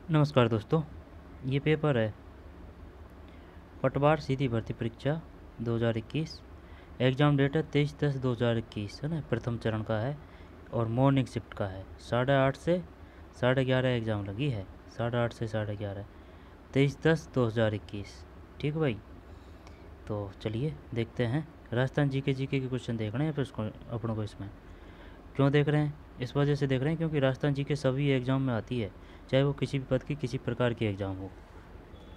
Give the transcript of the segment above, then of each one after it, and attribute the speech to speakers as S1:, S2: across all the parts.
S1: नमस्कार दोस्तों। ये पेपर है पटवार सीधी भर्ती परीक्षा 2021। एग्ज़ाम डेट है 23/10/2021 है ना। प्रथम चरण का है और मॉर्निंग शिफ्ट का है। 8:30 से 11:30 एग्ज़ाम लगी है। 8:30 से 11:30 23/10/2021। ठीक भाई। तो चलिए देखते हैं। राजस्थान जीके के क्वेश्चन देख रहे हैं फिर अपनों को इसमें क्यों देख रहे हैं? इस वजह से देख रहे हैं क्योंकि राजस्थान जीके सभी एग्ज़ाम में आती है, चाहे वो किसी भी पद की किसी प्रकार की एग्ज़ाम हो।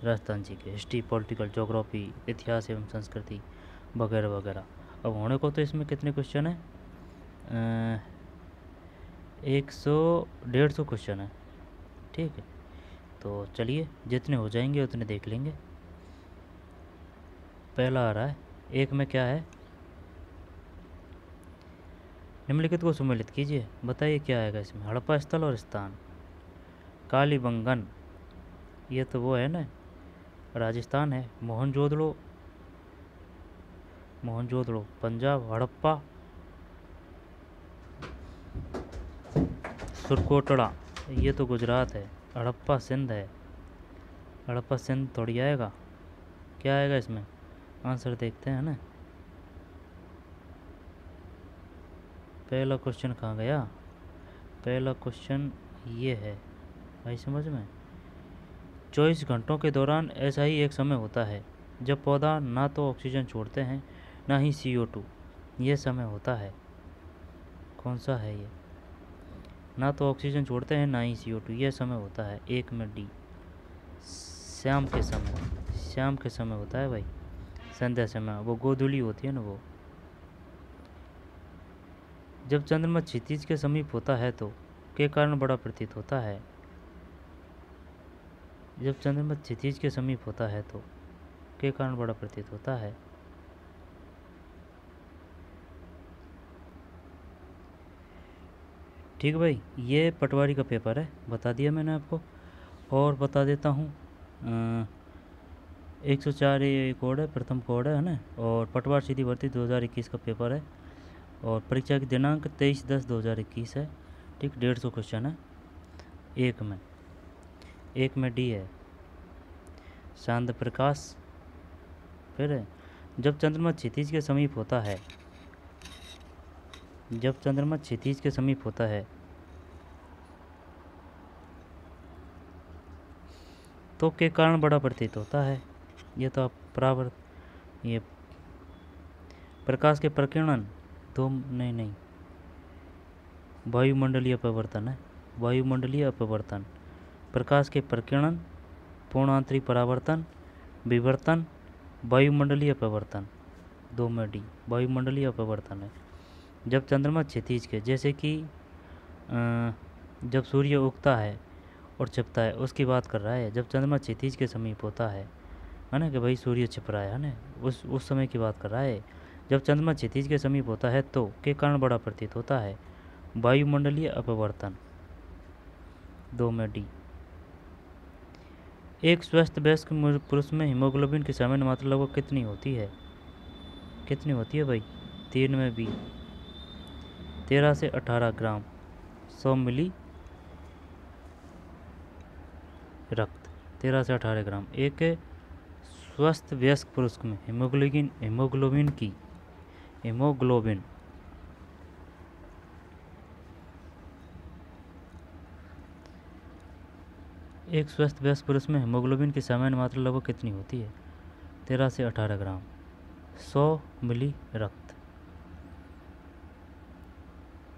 S1: राजस्थान जी के हिस्ट्री, पॉलिटिकल, ज्योग्राफी, इतिहास एवं संस्कृति वगैरह वगैरह। अब होने को तो इसमें कितने क्वेश्चन हैं? 100-150 क्वेश्चन है। ठीक है, तो चलिए जितने हो जाएंगे उतने देख लेंगे। पहला आ रहा है, एक में क्या है? निम्नलिखित को सम्मिलित कीजिए, बताइए क्या आएगा इसमें। हड़प्पा स्थल और स्थान। कालीबंगन, ये तो वो है ना, राजस्थान है। मोहनजोदड़ो पंजाब। हड़प्पा सुरकोटड़ा, ये तो गुजरात है। हड़प्पा सिंध है। हड़प्पा सिंध थोड़ी आएगा, क्या आएगा इसमें? आंसर देखते हैं ना। पहला क्वेश्चन कहाँ गया? पहला क्वेश्चन ये है भाई, समझ में। 24 घंटों के दौरान ऐसा ही एक समय होता है जब पौधा ना तो ऑक्सीजन छोड़ते हैं ना ही CO2। ये समय होता है, कौन सा है ये? ना तो ऑक्सीजन छोड़ते हैं ना ही CO2, ये समय होता है। एक में डी, शाम के समय। शाम के समय होता है भाई, संध्या समय। वो गोधूली होती है ना वो। जब चंद्रमा क्षितिज के समीप होता है तो के कारण बड़ा प्रतीत होता है। जब चंद्रमा क्षितिज के समीप होता है तो के कारण बड़ा प्रतीत होता है। ठीक भाई, ये पटवारी का पेपर है, बता दिया मैंने आपको। और बता देता हूँ, 104 ये कोड है, प्रथम कोड है ना। और पटवार सीधी भर्ती 2021 का पेपर है और परीक्षा की दिनांक 23/10/2021 है। ठीक, 150 क्वेश्चन है। एक में डी है, चांद प्रकाश। फिर है, जब चंद्रमा क्षितिज के समीप होता है, जब चंद्रमा क्षितिज के समीप होता है तो के कारण बड़ा प्रतीत होता है। ये तो आप बराबर, ये प्रकाश के प्रकीर्णन तो नहीं, वायुमंडलीय अपवर्तन है। वायुमंडलीय अपवर्तन, प्रकाश के प्रकीर्णन, पूर्णांतरी परावर्तन, विवर्तन, वायुमंडलीय अपवर्तन। 2 में डी, वायुमंडलीय अपवर्तन है। जब चंद्रमा क्षितिज के, जैसे कि जब सूर्य उगता है और छिपता है उसकी बात कर रहा है। जब चंद्रमा क्षितिज के समीप होता है ना, कि भाई सूर्य छिप रहा है ना, उस समय की बात कर रहा है। जब चंद्रमा क्षितिज के समीप होता है तो के कारण बड़ा प्रतीत होता है, वायुमंडलीय अपवर्तन। 2 में डी। एक स्वस्थ वयस्क पुरुष में हीमोग्लोबिन की सामान्य मात्रा लगभग कितनी होती है? कितनी होती है भाई? 3 में बी, 13 से 18 ग्राम 100 मिली रक्त। 13 से 18 ग्राम। एक स्वस्थ वयस्क पुरुष में हीमोग्लोबिन एक स्वस्थ वयस्क पुरुष में हीमोग्लोबिन की सामान्य मात्रा लगभग कितनी होती है? 13 से 18 ग्राम 100 मिली रक्त।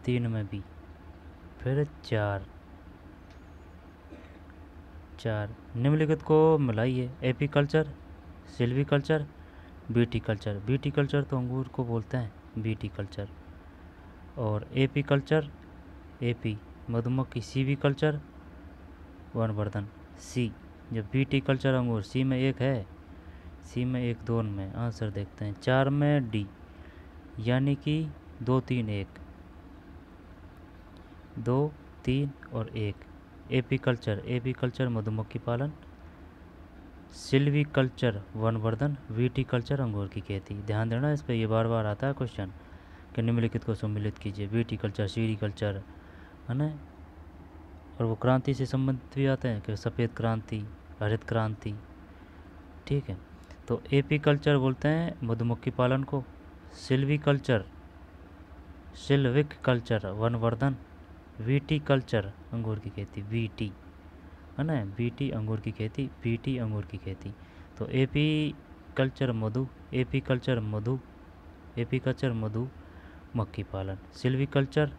S1: 3 में बी। फिर चार निम्नलिखित को मिलाइए। Apiculture, silviculture, बीटीकल्चर। बीटीकल्चर तो अंगूर को बोलते हैं बीटीकल्चर। और एपीकल्चर, एपी मधुमक्खी, सीवीकल्चर वनवर्धन, सी। जब बीटीकल्चर अंगूर, सी में एक है, सी में एक, 2 में। आंसर देखते हैं। 4 में डी, यानी कि 2 3 1, 2 3 और 1। एपीकल्चर मधुमक्खी पालन, सिल्वीकल्चर वनवर्धन, विटीकल्चर अंगूर की खेती। ध्यान देना इस पर, ये बार बार आता है क्वेश्चन कि निम्नलिखित को सम्मिलित कीजिए। विटीकल्चर, सीरीकल्चर है ना, पर वो क्रांति से संबंधित भी आते हैं कि सफ़ेद क्रांति, हरित क्रांति। ठीक है, तो एपी कल्चर बोलते हैं मधुमक्खी पालन को, सिल्वीकल्चर, सिल्विक कल्चर वनवर्धन, वीटी कल्चर अंगूर की खेती, वीटी है ना, बीटी अंगूर की खेती, पीटी अंगूर की खेती। तो एपी कल्चर मधु, एपी कल्चर मधु, एपी कल्चर मधु मक्खी पालन, सिल्वीकल्चर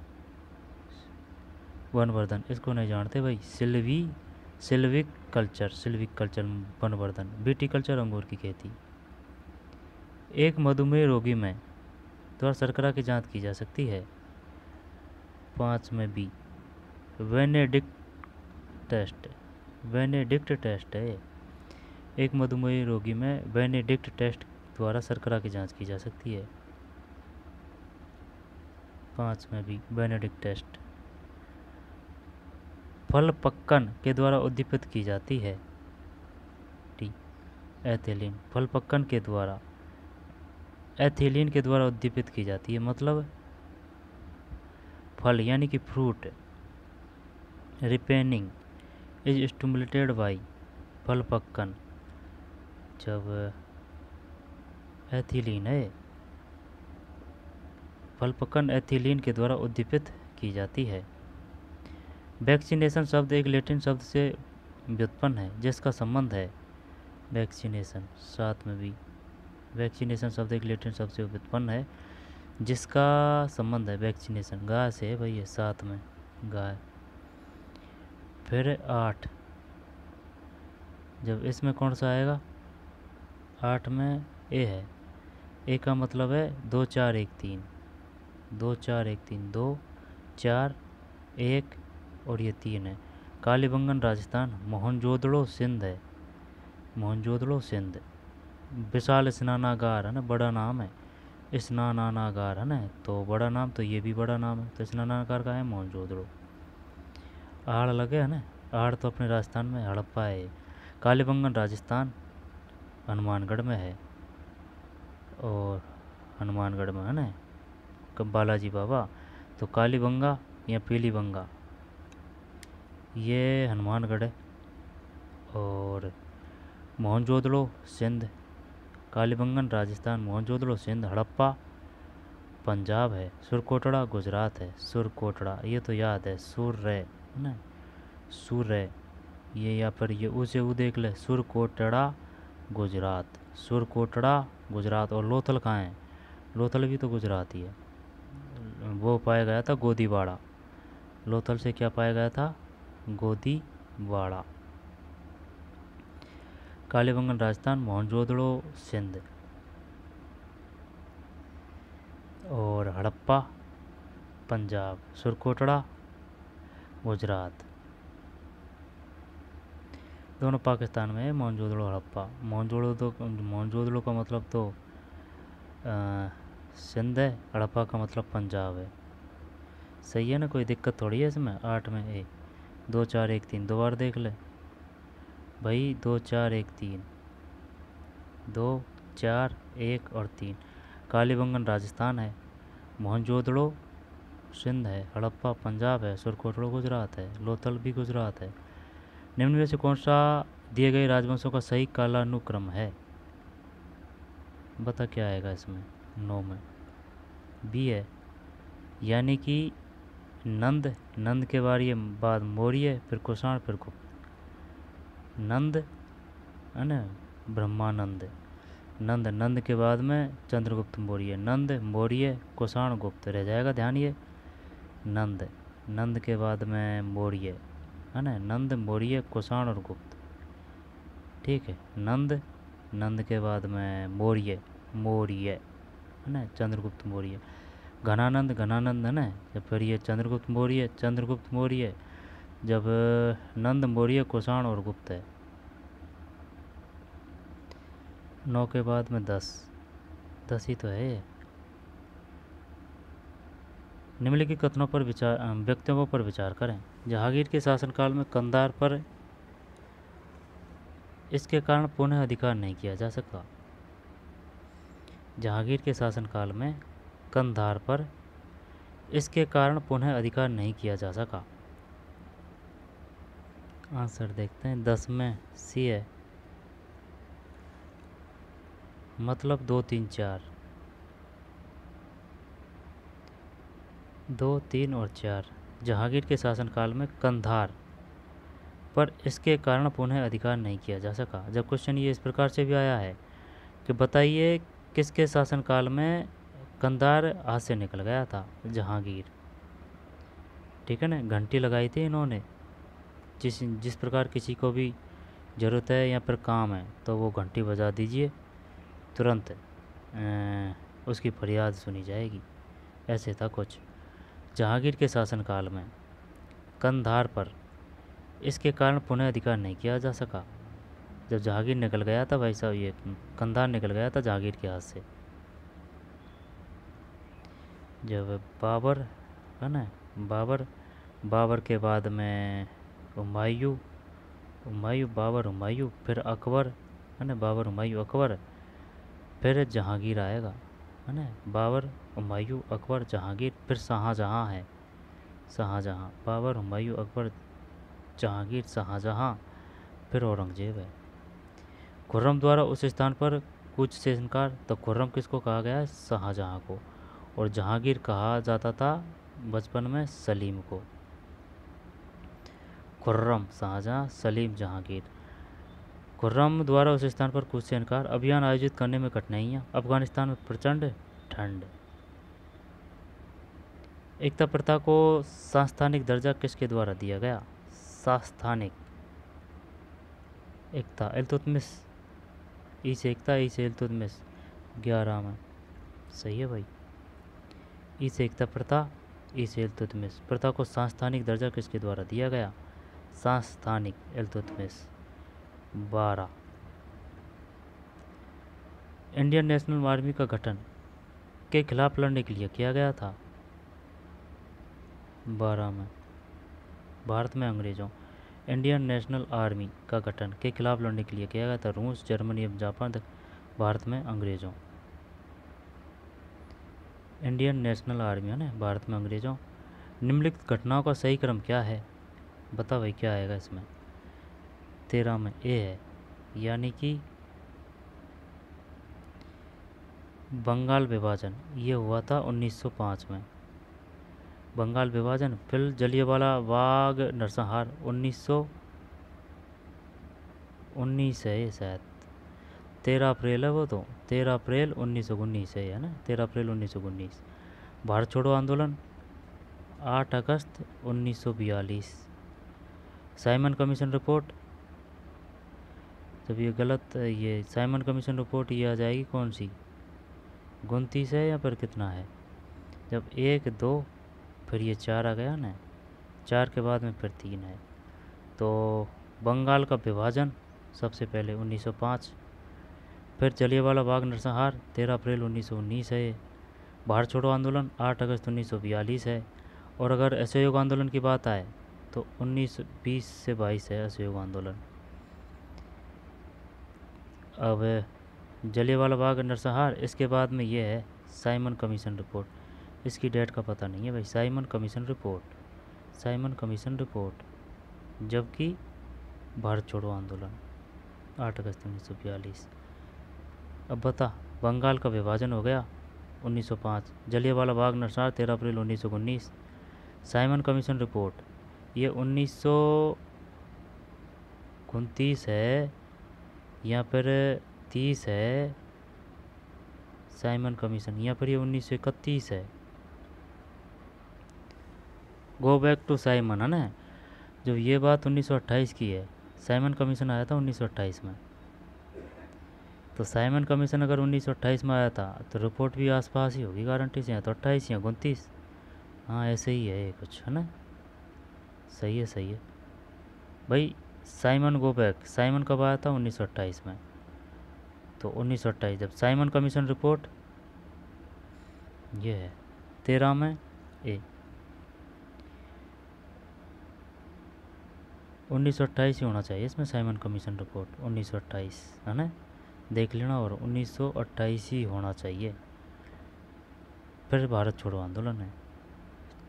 S1: वनवर्धन, इसको नहीं जानते भाई, सिल्विक कल्चर वनवर्धन, बीटी कल्चर अंगूर की खेती। एक मधुमेह रोगी में द्वारा शर्करा की जांच की जा सकती है। 5 में बी, वेनेडिक्ट टेस्ट है। एक मधुमेह रोगी में वेनेडिक्ट टेस्ट द्वारा शर्करा की जांच की जा सकती है। 5 में भी वेनेडिक्ट टेस्ट। फल पक्कन के द्वारा उद्दीपित की जाती है। टी, एथिलीन, फल पक्कन के द्वारा, एथिलीन के द्वारा उद्दीपित की जाती है, मतलब फल यानी कि फ्रूट रिपेनिंग इज स्टिमुलेटेड बाई, फल पक्कन जब एथिलीन है, फल पक्कन एथिलीन के द्वारा उद्दीपित की जाती है। वैक्सीनेशन शब्द एक लैटिन शब्द से व्युत्पन्न है जिसका संबंध है, वैक्सीनेशन 7 में भी, वैक्सीनेशन शब्द एक लैटिन शब्द से व्युत्पन्न है जिसका संबंध है, वैक्सीनेशन गाय से है भाई, ये 7 में गाय। फिर 8, जब इसमें कौन सा आएगा, 8 में ए है, ए का मतलब है 2 4 1 3, 2 4 1 3, 2 4 1 और ये 3 है। कालीबंगन राजस्थान, मोहनजोदड़ो सिंध है, मोहनजोदड़ो सिंध। विशाल स्नानागार है ना, बड़ा नाम है, स्नानागार है ना, तो बड़ा नाम, तो ये भी बड़ा नाम है, तो स्नानागार का है मोहनजोदड़ो। आड़ लगे है ना, आड़ तो अपने राजस्थान में हड़प्पा है। कालीबंगन राजस्थान हनुमानगढ़ में है, और हनुमानगढ़ में है ना कब बालाजी बाबा, तो कालीबंगा या पीलीबंगा ये हनुमानगढ़ है। और मोहनजोदड़ो सिंध, कालीबंगन राजस्थान, मोहनजोदड़ो सिंध हड़प्पा पंजाब है, सुरकोटड़ा गुजरात है, सुरकोटड़ा ये तो याद है, सुर है ना, सुर है ये, या फिर ये उसे वो देख ले, सुरकोटड़ा गुजरात, सुरकोटड़ा गुजरात। और लोथल कहाँ है, लोथल भी तो गुजरात ही है। वो पाया गया था गोदीवाड़ा, लोथल से क्या पाया गया था, गोदीवाड़ा। कालीबंगन राजस्थान, मोहनजोदड़ो सिंध, और हड़प्पा पंजाब, सुरकोटड़ा गुजरात, दोनों पाकिस्तान में है। मोहनजोदड़ो हड़प्पा, मोहनजोदड़ो का मतलब तो सिंध है, हड़प्पा का मतलब पंजाब है। सही है ना, कोई दिक्कत थोड़ी है इसमें। 8 में ए, 2 4 1 3 दो बार देख ले भाई, 2 4 1 3, 2 4 1 और 3। कालीबंगन राजस्थान है, मोहनजोदड़ो सिंध है, हड़प्पा पंजाब है, सुरकोटड़ा गुजरात है, लोथल भी गुजरात है। निम्न में से कौन सा दिए गए राजवंशों का सही कालानुक्रम है, बता क्या आएगा इसमें। 9 में बी है, यानी कि नंद, नंद के बाद मौर्य, फिर कुषाण, फिर गुप्त। नंद है ना, ब्रह्मानंद, नंद, नंद के बाद में चंद्रगुप्त मौर्य, नंद मौर्य कुषाण गुप्त रह जाएगा, ध्यान ये, नंद, नंद के बाद में मौर्य है ना, नंद मौर्य कुषाण और गुप्त। ठीक है, नंद, नंद के बाद में मौर्य, मौर्य है ना, चंद्रगुप्त मौर्य। घनानंद, घनानंद है ना, जब फिर ये चंद्रगुप्त मौर्य, चंद्रगुप्त मौर्य, जब नंद मौर्य कुषाण और गुप्त है। 9 के बाद में 10, 10 ही तो है। निम्नलिखित कथनों पर विचार, व्यक्तियों पर विचार करें। जहांगीर के शासनकाल में कंधार पर इसके कारण पुनः अधिकार नहीं किया जा सका। जहांगीर के शासनकाल में कंधार पर इसके कारण पुनः अधिकार नहीं किया जा सका। आंसर देखते हैं। 10 में सी है, मतलब 2 3 4, 2 3 और 4। जहांगीर के शासनकाल में कंधार पर इसके कारण पुनः अधिकार नहीं किया जा सका। जब क्वेश्चन ये इस प्रकार से भी आया है कि बताइए किसके शासनकाल में कंधार हाथ से निकल गया था? जहांगीर। ठीक है ना, घंटी लगाई थी इन्होंने। जिस जिस प्रकार किसी को भी ज़रूरत है या फिर काम है तो वो घंटी बजा दीजिए, तुरंत उसकी फरियाद सुनी जाएगी। ऐसे था कुछ। जहांगीर के शासनकाल में कंधार पर इसके कारण पुनः अधिकार नहीं किया जा सका। जब जहांगीर निकल गया था भाई साहब, ये कंधार निकल गया था जहांगीर के हाथ से। जब बाबर है ना, बाबर के बाद में हुमायूं, बाबर हुमायूं, फिर अकबर है ना, बाबर हुमायूं अकबर, फिर जहांगीर आएगा है ना। बाबर हुमायूं अकबर जहांगीर, फिर शाहजहाँ है, शाहजहाँ। बाबर हुमायूं अकबर जहांगीर शाहजहाँ, फिर औरंगजेब है। खुर्रम द्वारा उस स्थान पर कूच से इनकार, तो खुर्रम किसको कहा गया है? शाहजहाँ को। और जहांगीर कहा जाता था बचपन में सलीम को। खुर्रम शाहजहाँ, सलीम जहांगीर। खुर्रम द्वारा उस स्थान पर कूच से इनकार, अभियान आयोजित करने में कठिनाइयाँ, अफगानिस्तान में प्रचंड ठंड। एकता प्रथा को सांस्थानिक दर्जा किसके द्वारा दिया गया? सांस्थानिक एकता, इल्तुतमिश। ई से एकता, ई से इल्तुतमिश, 11 में सही है भाई। ई से एकता प्रथा, ई से इल्तुतमिश। प्रथा को सांस्थानिक दर्जा किसके द्वारा दिया गया? सांस्थानिक, इल्तुतमिश। 12। इंडियन नेशनल आर्मी का गठन के खिलाफ लड़ने के लिए किया गया था? 12 में भारत में अंग्रेज़ों। इंडियन नेशनल आर्मी का गठन के खिलाफ लड़ने के लिए किया गया था? रूस, जर्मनी एवं जापान तक। भारत में अंग्रेज़ों। इंडियन नेशनल आर्मी है ना, भारत में अंग्रेज़ों। निम्नलिखित घटनाओं का सही क्रम क्या है? बता भाई क्या आएगा इसमें? 13 में ए है, यानी कि बंगाल विभाजन ये हुआ था 1905 में। बंगाल विभाजन, फिर जलियांवाला बाग नरसंहार 1919 है ये शायद। 13 अप्रैल है वो तो, 13 अप्रैल 1919 है ना, 13 अप्रैल 1919। भारत छोड़ो आंदोलन 8 अगस्त 1942। साइमन कमीशन रिपोर्ट, जब ये गलत, ये साइमन कमीशन रिपोर्ट ये आ जाएगी कौन सी? 29 है या फिर कितना है? जब 1 2 फिर ये 4 आ गया ना, 4 के बाद में फिर 3 है, तो बंगाल का विभाजन सबसे पहले 1905, फिर जलियांवाला बाग नरसंहार 13 अप्रैल 1919 है ये। भारत छोड़ो आंदोलन 8 अगस्त 1942 है। और अगर असहयोग आंदोलन की बात आए तो 1920 से 22 है असहयोग आंदोलन। अब जलियांवाला बाग नरसंहार, इसके बाद में ये है साइमन कमीशन रिपोर्ट। इसकी डेट का पता नहीं है भाई। Simon commission report, Simon commission report. जबकि भारत छोड़ो आंदोलन 8 अगस्त 1942। अब बता, बंगाल का विभाजन हो गया 1905, जलियांवाला बाग नरसंहार 13 अप्रैल 1919, साइमन कमीशन रिपोर्ट ये 1929 है या फिर 30 है। साइमन कमीशन या फिर ये 1931 है। गो बैक टू साइमन है ना, जब ये बात 1928 की है। साइमन कमीशन आया था 1928 में, तो साइमन कमीशन अगर 1928 में आया था तो रिपोर्ट भी आसपास ही होगी गारंटी से, तो 28 या 29। हाँ ऐसे ही है ये कुछ है ना। सही है, सही है भाई। साइमन गो बैक, साइमन कब आया था? 1928 में। तो 1928 जब साइमन कमीशन रिपोर्ट ये है 13 में ए, 1928 ही होना चाहिए इसमें। साइमन कमीशन रिपोर्ट 1928 है ना, देख लेना। और 1928 ही होना चाहिए। फिर भारत छोड़ो आंदोलन है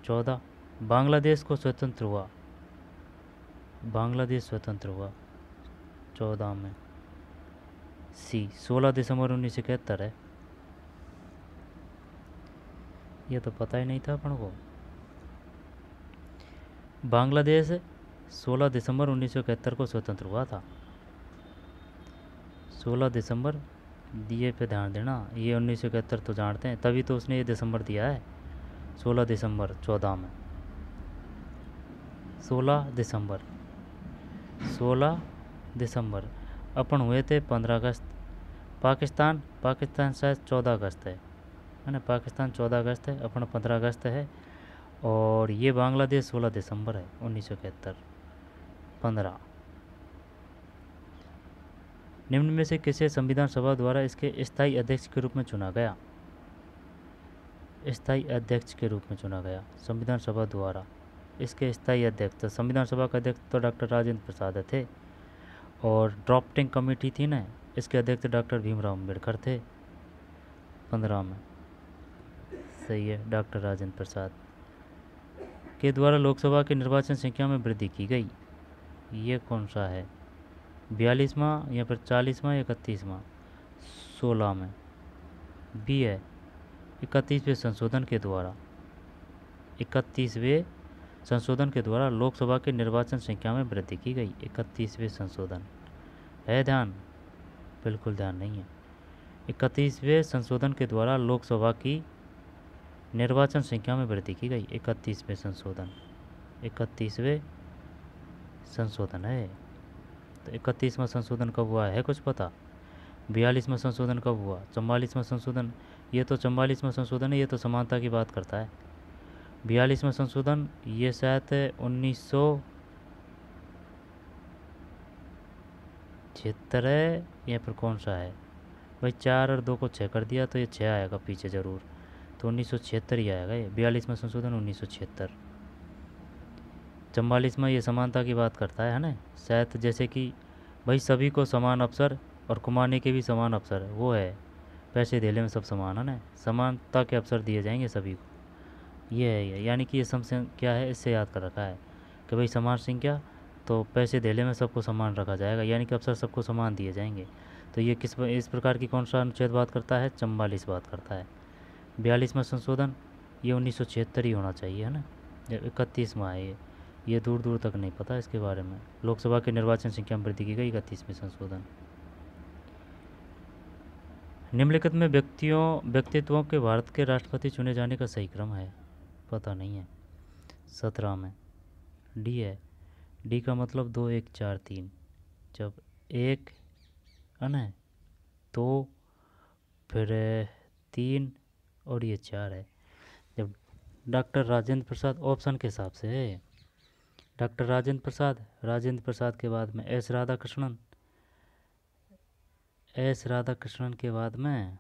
S1: 14। बांग्लादेश को स्वतंत्र हुआ बांग्लादेश स्वतंत्र हुआ 14 में। सी 16 दिसंबर 1971 है। ये तो पता ही नहीं था अपन को। बांग्लादेश 16 दिसंबर 1971 को स्वतंत्र हुआ था। 16 दिसंबर दिए पे ध्यान देना, ये 1971 तो जानते हैं, तभी तो उसने ये दिसंबर दिया है। 16 दिसंबर 14 में, 16 दिसंबर 16 दिसंबर। अपन हुए थे 15 अगस्त। पाकिस्तान पाकिस्तान शायद 14 अगस्त है ना। पाकिस्तान 14 अगस्त है, अपन 15 अगस्त है। और ये बांग्लादेश 16 दिसंबर है 1971, 15। निम्न में से किसे संविधान सभा द्वारा इसके स्थायी अध्यक्ष के रूप में चुना गया? स्थायी अध्यक्ष के रूप में चुना गया संविधान सभा द्वारा इसके स्थायी अध्यक्ष। तो संविधान सभा का अध्यक्ष तो डॉक्टर राजेंद्र प्रसाद थे, और ड्राफ्टिंग कमेटी थी ना, इसके अध्यक्ष डॉक्टर भीमराव अम्बेडकर थे 15 में। सही है, डॉक्टर राजेंद्र प्रसाद के द्वारा लोकसभा के निर्वाचन संख्या में वृद्धि की गई। ये कौन सा है? 42वां या फिर 40वां या 31वां? 16 में। बी है 31वें संशोधन के द्वारा। 31वें संशोधन के द्वारा लोकसभा के निर्वाचन संख्या में वृद्धि की गई। 31वें संशोधन है ध्यान? बिल्कुल ध्यान नहीं है। 31वें संशोधन के द्वारा लोकसभा की निर्वाचन संख्या में वृद्धि की गई। 31वें संशोधन, 31वें संशोधन है। तो 31वां संशोधन कब हुआ है कुछ पता? 42वां संशोधन कब हुआ? 44वां संशोधन। ये तो 44वां संशोधन है, ये तो समानता की बात करता है। 42वां संशोधन ये शायद 1976 है, या फिर कौन सा है भाई? 4 और 2 को 6 कर दिया तो ये 6 आएगा पीछे ज़रूर, तो 1976 ही आएगा ये। 42वां संशोधन 1976। 44वां ये समानता की बात करता है ना शायद, जैसे कि भाई सभी को समान अवसर और कमाने के भी समान अवसर, वो है पैसे धेले में सब समान है ना, समानता के अवसर दिए जाएंगे सभी को। ये है ये, यानी कि ये समस्या क्या है, इससे याद कर रखा है कि भाई समान संख्या तो पैसे धेले में सबको समान रखा जाएगा, यानी कि अवसर सबको समान दिए जाएंगे। तो ये इस प्रकार की कौन सा अनुच्छेद बात करता है? 44 बात करता है। 42वां संशोधन ये 1976 ही होना चाहिए है ना। 31वां है ये दूर दूर तक नहीं पता इसके बारे में। लोकसभा के निर्वाचन संख्या में वृद्धि की गई। 31वें संशोधन। निम्नलिखित में व्यक्तित्वों के भारत के राष्ट्रपति चुने जाने का सही क्रम है? पता नहीं है। 17 में डी है। डी का मतलब 2 1 4 3। जब 1 है ना, तो फिर 3 और ये 4 है। जब डॉक्टर राजेंद्र प्रसाद ऑप्शन के हिसाब से है, डॉक्टर राजेंद्र प्रसाद के बाद में एस राधाकृष्णन के बाद में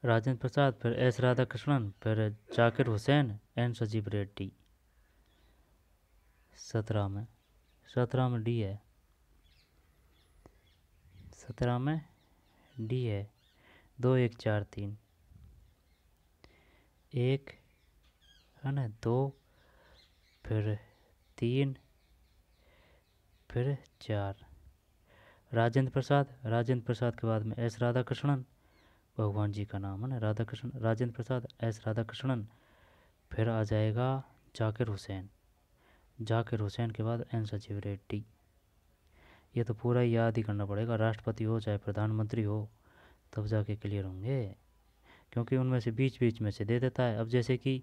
S1: राजेंद्र प्रसाद, फिर एस राधाकृष्णन, फिर जाकिर हुसैन एंड सजीव रेड्डी। 17 में डी है। 17 में डी है। 2 1 4 3। 1 है ना, 2 फिर 3 फिर 4। राजेंद्र प्रसाद के बाद में एस राधाकृष्णन, भगवान जी का नाम है ना, राजेंद्र प्रसाद, एस राधाकृष्णन, फिर आ जाएगा जाकिर हुसैन के बाद एन सचिव रेड्डी। ये तो पूरा याद ही करना पड़ेगा, राष्ट्रपति हो चाहे प्रधानमंत्री हो तब जाके क्लियर होंगे, क्योंकि उनमें से बीच में से दे देता है। अब जैसे कि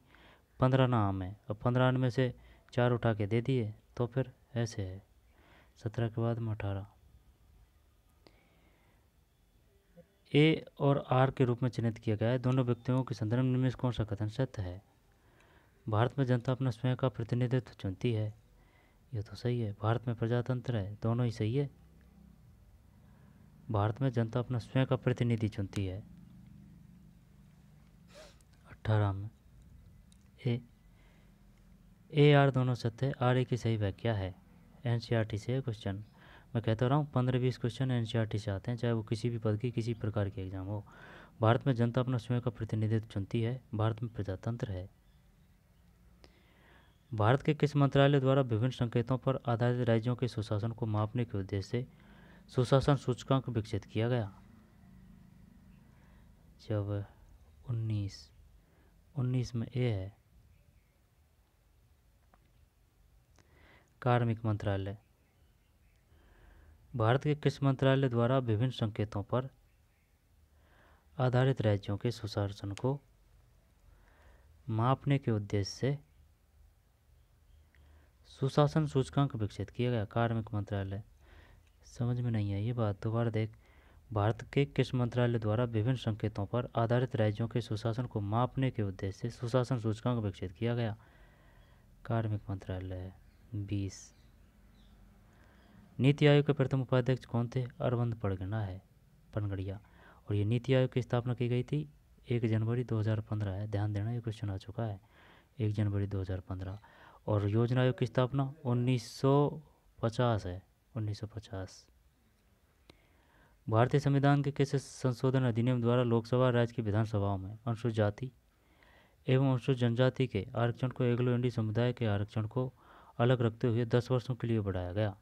S1: 15 नाम है, अब 15 में से 4 उठा के दे दिए, तो फिर ऐसे है। 17 के बाद में 18। ए और आर के रूप में चिन्हित किया गया है। दोनों व्यक्तियों के संदर्भ में कौन सा कथन सत्य है? भारत में जनता अपना स्वयं का प्रतिनिधित्व चुनती है। ये तो सही है। भारत में प्रजातंत्र है, दोनों ही सही है। भारत में जनता अपना स्वयं का प्रतिनिधि चुनती है। 18 में ए आर दोनों सत्य है। आर ए की सही व्याख्या है। एनसीईआरटी से है क्वेश्चन। मैं कहता रहा हूँ 15-20 क्वेश्चन एनसीईआरटी से आते हैं, चाहे वो किसी भी पद की किसी प्रकार के एग्जाम हो। भारत में जनता अपना स्वयं का प्रतिनिधित्व चुनती है। भारत में प्रजातंत्र है। भारत के किस मंत्रालय द्वारा विभिन्न संकेतों पर आधारित राज्यों के सुशासन को मापने के उद्देश्य से सुशासन सूचकांक विकसित किया गया? जब 19 में ए है कार्मिक मंत्रालय। भारत के किस मंत्रालय द्वारा विभिन्न संकेतों पर आधारित राज्यों के सुशासन को मापने के उद्देश्य से सुशासन सूचकांक विकसित किया गया? कार्मिक मंत्रालय। समझ में नहीं आई ये बात, दोबारा देख। भारत के किस मंत्रालय द्वारा विभिन्न संकेतों पर आधारित राज्यों के सुशासन को मापने के उद्देश्य से सुशासन सूचकांक विकसित किया गया? कार्मिक मंत्रालय। 20। नीति आयोग के प्रथम उपाध्यक्ष कौन थे? अरविंद पनगड़िया। और ये नीति आयोग की स्थापना की गई थी 1 जनवरी 2015 है, ध्यान देना, ये क्वेश्चन आ चुका है 1 जनवरी 2015। और योजना आयोग की स्थापना 1950 है, 1950। भारतीय संविधान के किस संशोधन अधिनियम द्वारा लोकसभा राज्य की विधानसभाओं में अनुसूचित जाति एवं अनुसूचित जनजाति के आरक्षण को एंग्लो इंडियन समुदाय के आरक्षण को अलग रखते हुए 10 वर्षों के लिए बढ़ाया गया?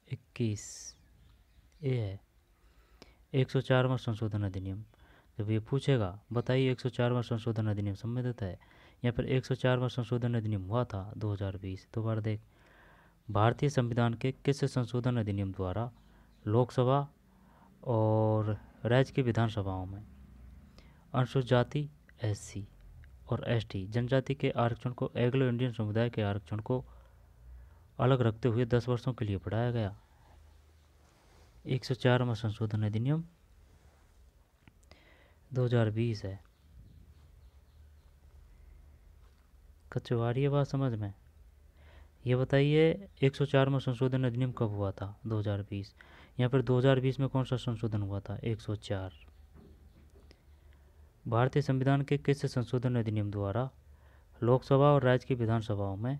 S1: 21 ए है 104वां संशोधन अधिनियम। जब ये पूछेगा बताइए 104वां संशोधन अधिनियम संबंधित है, यहाँ पर 104वां संशोधन अधिनियम हुआ था 2020। दोबारा देख, भारतीय संविधान के किस संशोधन अधिनियम द्वारा लोकसभा और राज्य की विधानसभाओं में अनुसूचित जाति SC और ST जनजाति के आरक्षण को एंग्लो इंडियन समुदाय के आरक्षण को अलग रखते हुए 10 वर्षों के लिए बढ़ाया गया? 104वां संशोधन अधिनियम 2020 है। कचवारी बात समझ में? ये बताइए 104वां संशोधन अधिनियम कब हुआ था? 2020। यहाँ पर 2020 में कौन सा संशोधन हुआ था? 104। भारतीय संविधान के किस संशोधन अधिनियम द्वारा लोकसभा और राज्य की विधानसभाओं में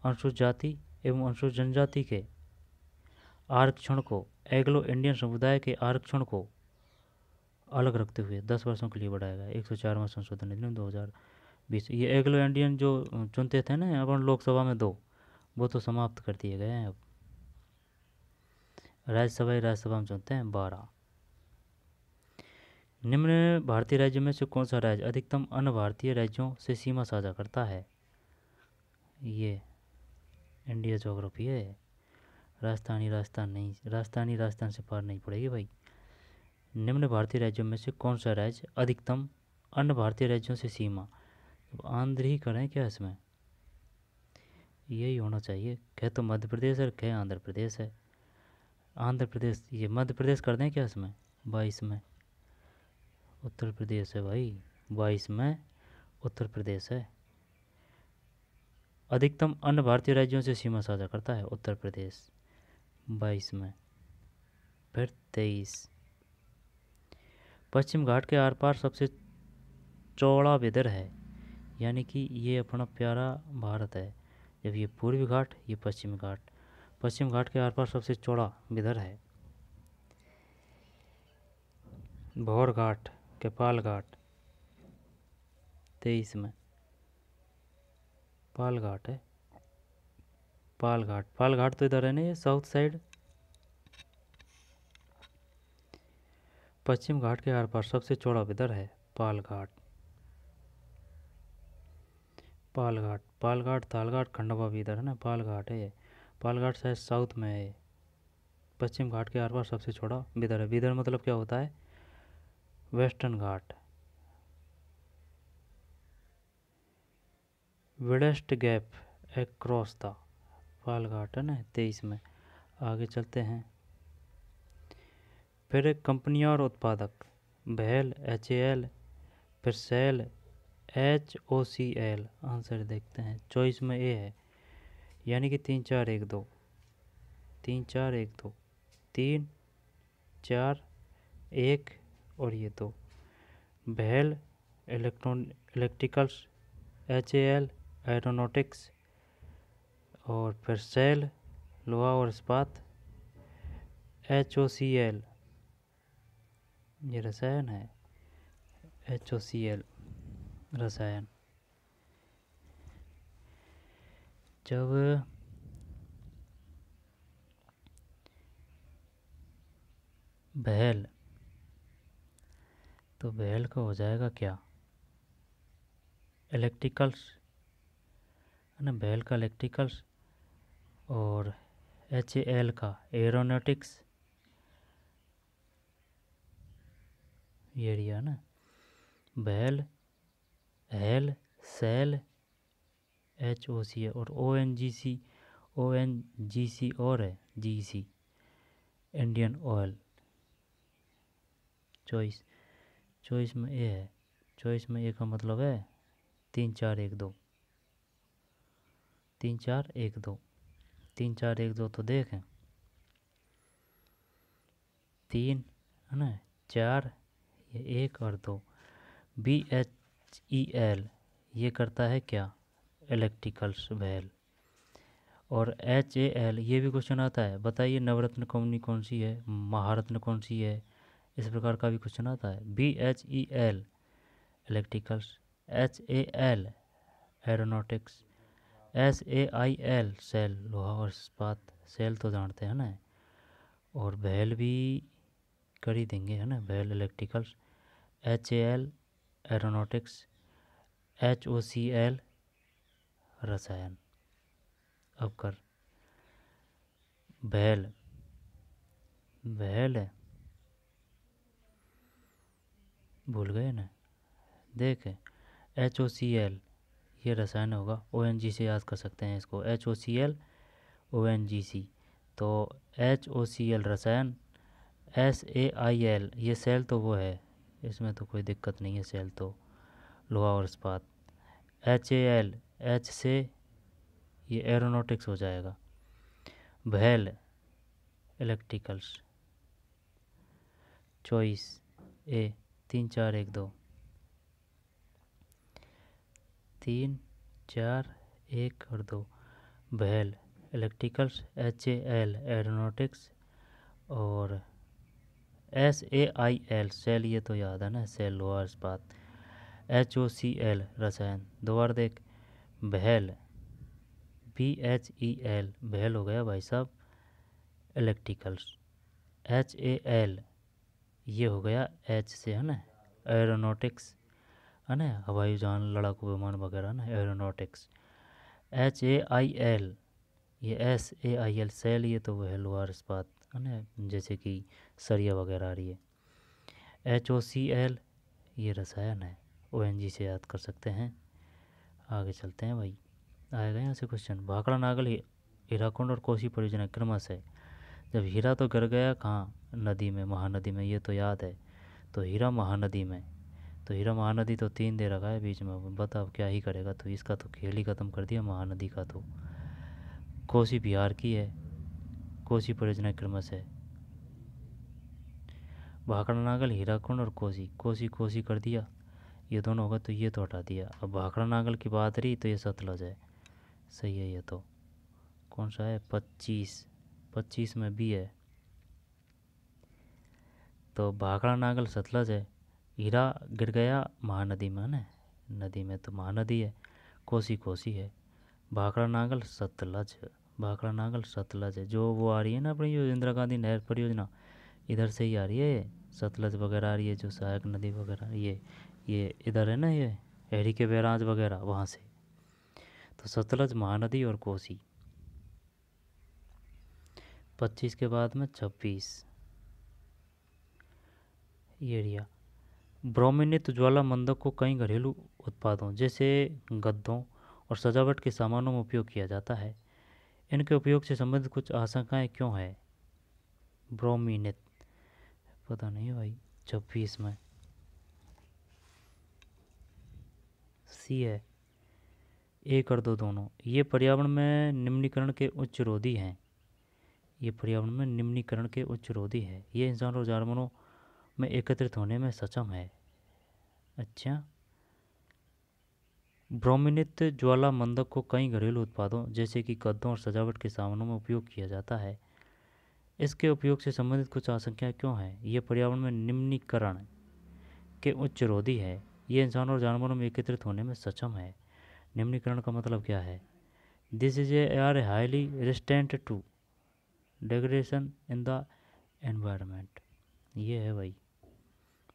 S1: अनुसूचित जाति एवं अनुसूचित जनजाति के आरक्षण को एंग्लो इंडियन समुदाय के आरक्षण को अलग रखते हुए 10 वर्षों के लिए बढ़ाया गया? 104वां संशोधन अधिनियम 2020। ये एंग्लो इंडियन जो चुनते थे ना अपन लोकसभा में 2, वो तो समाप्त कर दिए गए हैं। अब राज्यसभा में चुनते हैं 12। निम्न भारतीय राज्यों में से कौन सा राज्य अधिकतम अन्य भारतीय राज्यों से सीमा साझा करता है? ये इंडिया ज्योग्राफी है। राजस्थान नहीं, राजस्थान से पार नहीं पड़ेगी भाई। निम्न भारतीय राज्यों में से कौन सा राज्य अधिकतम अन्य भारतीय राज्यों से सीमा, आंध्र ही करें क्या इसमें? यही होना चाहिए। कह तो मध्य प्रदेश है, कह आंध्र प्रदेश है। आंध्र प्रदेश, ये मध्य प्रदेश कर दें क्या इसमें? 22 में उत्तर प्रदेश है भाई, 22 में उत्तर प्रदेश है। अधिकतम अन्य भारतीय राज्यों से सीमा साझा करता है उत्तर प्रदेश 22 में। फिर 23, पश्चिम घाट के आर पार सबसे चौड़ा विदर है, यानी कि ये अपना प्यारा भारत है। जब ये पूर्वी घाट, ये पश्चिमी घाट, पश्चिम घाट के आर पार सबसे चौड़ा विदर है भौर घाट, पाल घाट 23 में पाल घाट है। पाल घाट तो इधर है ना, ये साउथ साइड। पश्चिम घाट के आर पार सबसे चौड़ा विदर है पाल घाट। पाल घाट तालघाट खंडवा भी इधर है ना, पाल घाट है ये। पाल घाट शायद साउथ में है। पश्चिम घाट के आर पार सबसे चौड़ा विदर है। विदर मतलब क्या होता है? Western Ghat. Widest gap across the Palghat है ना 23 में। आगे चलते हैं। फिर कंपनियां और उत्पादक भेल HAL, फिर सेल HOCL। आंसर देखते हैं, चॉइस में ए है, यानी कि 3 4 1 2 3 4 1 2 3 4 1 और ये 2। भेल इलेक्ट्रिकल्स, HAL एरोनॉटिक्स, और फिर सेल लोहा और इस्पात, HOCL ये रसायन है, HOCL रसायन। जब बैल, तो बैल का हो जाएगा क्या, इलेक्ट्रिकल्स, है ना, बैल का इलेक्ट्रिकल्स, और HAL का एरोनॉटिक्स, ये रिया ना, बैल, हेल, सेल, HOC और ONGC और है GC, Indian oil. Choice, choice में ए है, चॉइस में ए का मतलब है 3 4 1 2, 3 4 1 2, 3 4 1 2, तो देखें 3, है ना, 4, ये 1 और 2। BHEL ये करता है क्या, इलेक्ट्रिकल्स बैल। और HAL ये भी क्वेश्चन आता है, बताइए नवरत्न कंपनी कौन सी है, महारत्न कौन सी है, इस प्रकार का भी क्वेश्चन आता है। BHEL electricals, HAL aeronautics, SAIL SAIL लोहा और इस्पात, सेल तो जानते हैं ना, और बैल भी कर ही देंगे, है ना, बैल इलेक्ट्रिकल्स, HAL एरोनॉटिक्स, HOCL रसायन। अब कर बैल, बैल है, भूल गए ना, देख HOCL ये रसायन होगा, ONG से याद कर सकते हैं इसको, HOCL ONGC, तो HOCL रसायन, SAIL ये सेल तो वो है, इसमें तो कोई दिक्कत नहीं है, सेल तो लोहा और इस्पात। HAL H से ये एरोनॉटिक्स हो जाएगा। बैल इलेक्ट्रिकल्स, चॉइस ए 3 4 1 2, 3 4 1 और 2, बैल इलेक्ट्रिकल्स, HAL एरोनॉटिक्स और SAIL सेल ये तो याद है ना, सेल लोहा इस्पात, HOCL रसायन। दोबारा देख, बैल BHEL बैल हो गया भाई साहब इलेक्ट्रिकल्स, HAL ये हो गया H से, है ना, एरोनॉटिक्स, है ना, हवाई जहाज लड़ाकू विमान वगैरह ना, एरोनॉटिक्स। HAIL ये SAIL सेल ये तो वह है लोहार इस्पात, है ना, जैसे कि सरिया वगैरह आ रही है। HOCL ये रसायन है, ONG से याद कर सकते हैं। आगे चलते हैं भाई, आएगा यहाँ से क्वेश्चन। भाखड़ा नागल हीराकुंड और कोसी परियोजना क्रमशः, जब हीरा तो गिर गया कहाँ, नदी में, महानदी में, ये तो याद है, तो हीरा महानदी में, तो हीरा महानदी तो 3 दे रखा है बीच में, बता अब क्या ही करेगा, तो इसका तो खेल ही ख़त्म कर दिया महानदी का। तो कोसी बिहार की है, कोसी परियोजना क्रमशः, भाखड़ा नागल हीराकुंड और कोसी, कोसी कोसी कर दिया, ये दोनों होगा तो ये तो हटा दिया। अब भाखड़ा नागल की बात रही तो ये सतलज है, सही है ये तो। कौन सा है, 25, 25 में भी है, तो भाखड़ा नागल सतलज है, हीरा गिर गया महानदी में, ना नदी में, तो महानदी है, कोसी कोसी है, भाखड़ा नागल सतलज, भाखड़ा नागल सतलज है। जो वो आ रही है ना अपनी, जो इंदिरा गांधी नहर परियोजना, इधर से ही आ रही है, सतलज वगैरह आ रही है, जो सहायक नदी वगैरह, ये इधर है ना, ये हैरी के बैराज वगैरह वहाँ से, तो सतलज महानदी और कोसी। 25 के बाद में 26 ये एरिया, ब्रोमिनित ज्वालामंदक को कई घरेलू उत्पादों जैसे गद्दों और सजावट के सामानों में उपयोग किया जाता है, इनके उपयोग से संबंधित कुछ आशंकाएं क्यों है। ब्रोमिनित पता नहीं भाई, 26 में सी है, ए कर दो दोनों। ये पर्यावरण में निम्नीकरण के उच्च रोधी हैं, ये पर्यावरण में निम्नीकरण के उच्च रोधी है, ये इंसान और जानवरों में एकत्रित होने में सक्षम है। अच्छा, ब्रोमिनित ज्वालामंदक को कई घरेलू उत्पादों जैसे कि गद्दों और सजावट के सामानों में उपयोग किया जाता है, इसके उपयोग से संबंधित कुछ आशंकाएं क्यों हैं। ये पर्यावरण में निम्नीकरण के उच्च रोधी है, ये इंसानों और जानवरों में एकत्रित होने में सक्षम है। निम्नीकरण का मतलब क्या है, this is a are highly resistant to degradation in the environment. ये है भाई,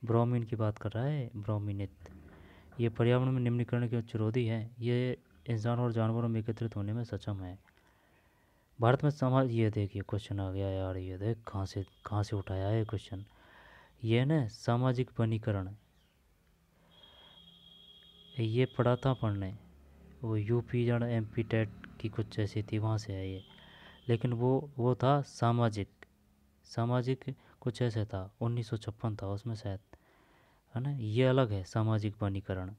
S1: ब्रोमीन की बात कर रहा है, ब्रोमीनेट। ये पर्यावरण में निम्नीकरण के उच्च रोधी है। ये इंसानों और जानवरों में एकत्रित होने में सक्षम है। भारत में समाज, ये देखिए क्वेश्चन आ गया यार, ये देख कहाँ से उठाया है क्वेश्चन। ये ना सामाजिक वनीकरण, ये पढ़ा था पढ़ने, वो यूपी या एमपी टेट की कुछ ऐसी थी, वहाँ से है ये। लेकिन वो था सामाजिक, सामाजिक कुछ ऐसे था, 1956 था उसमें शायद, है ना। ये अलग है सामाजिक वनीकरण।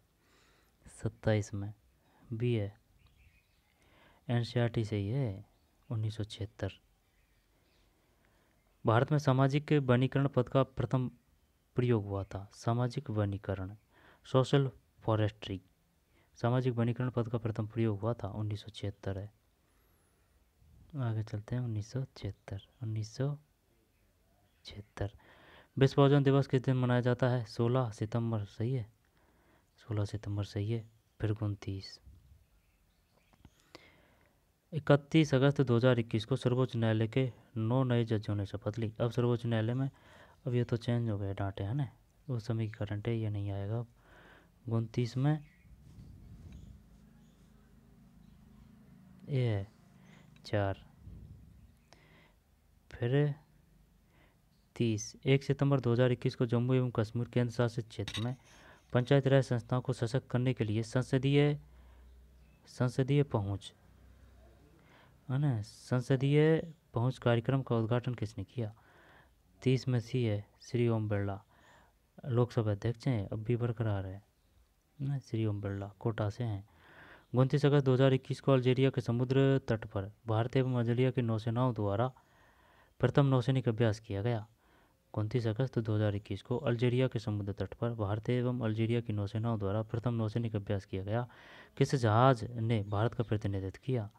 S1: 27 में भी है, एनसीईआरटी से ही है, 1976। भारत में सामाजिक वनीकरण पद का प्रथम प्रयोग हुआ था। सामाजिक वनीकरण, सोशल फॉरेस्ट्री, सामाजिक वनीकरण पद का प्रथम प्रयोग हुआ था 1976 है। आगे चलते हैं, 1976। विश्व ओजोन दिवस किस दिन मनाया जाता है? 16 सितंबर, सही है, 16 सितंबर सही है। फिर 29, 31 अगस्त 2021 को सर्वोच्च न्यायालय के 9 नए जजों ने शपथ ली। अब सर्वोच्च न्यायालय में, अब ये तो चेंज हो गए डांटे, है ना, उस समय की करंट है, ये नहीं आएगा अब। 29 में ये है 4, फिर 30, 1 सितंबर 2021 को जम्मू एवं कश्मीर केंद्र शासित क्षेत्र में पंचायती राज संस्थाओं को सशक्त करने के लिए संसदीय पहुंच, है ना, संसदीय पहुंच कार्यक्रम का उद्घाटन किसने किया? 30 में सी है श्री ओम बिरला, लोकसभा अध्यक्ष हैं, अब भी बरकरार है ना, श्री ओम बिरला कोटा से हैं। 29 अगस्त 2021 को अल्जीरिया के समुद्र तट पर भारत एवं अल्जीरिया की नौसेनाओं द्वारा प्रथम नौसैनिक अभ्यास किया गया। 29 अगस्त 2021 को अल्जीरिया के समुद्र तट पर भारत एवं अल्जीरिया की नौसेनाओं द्वारा प्रथम नौसैनिक अभ्यास किया गया। किस जहाज ने भारत का प्रतिनिधित्व किया?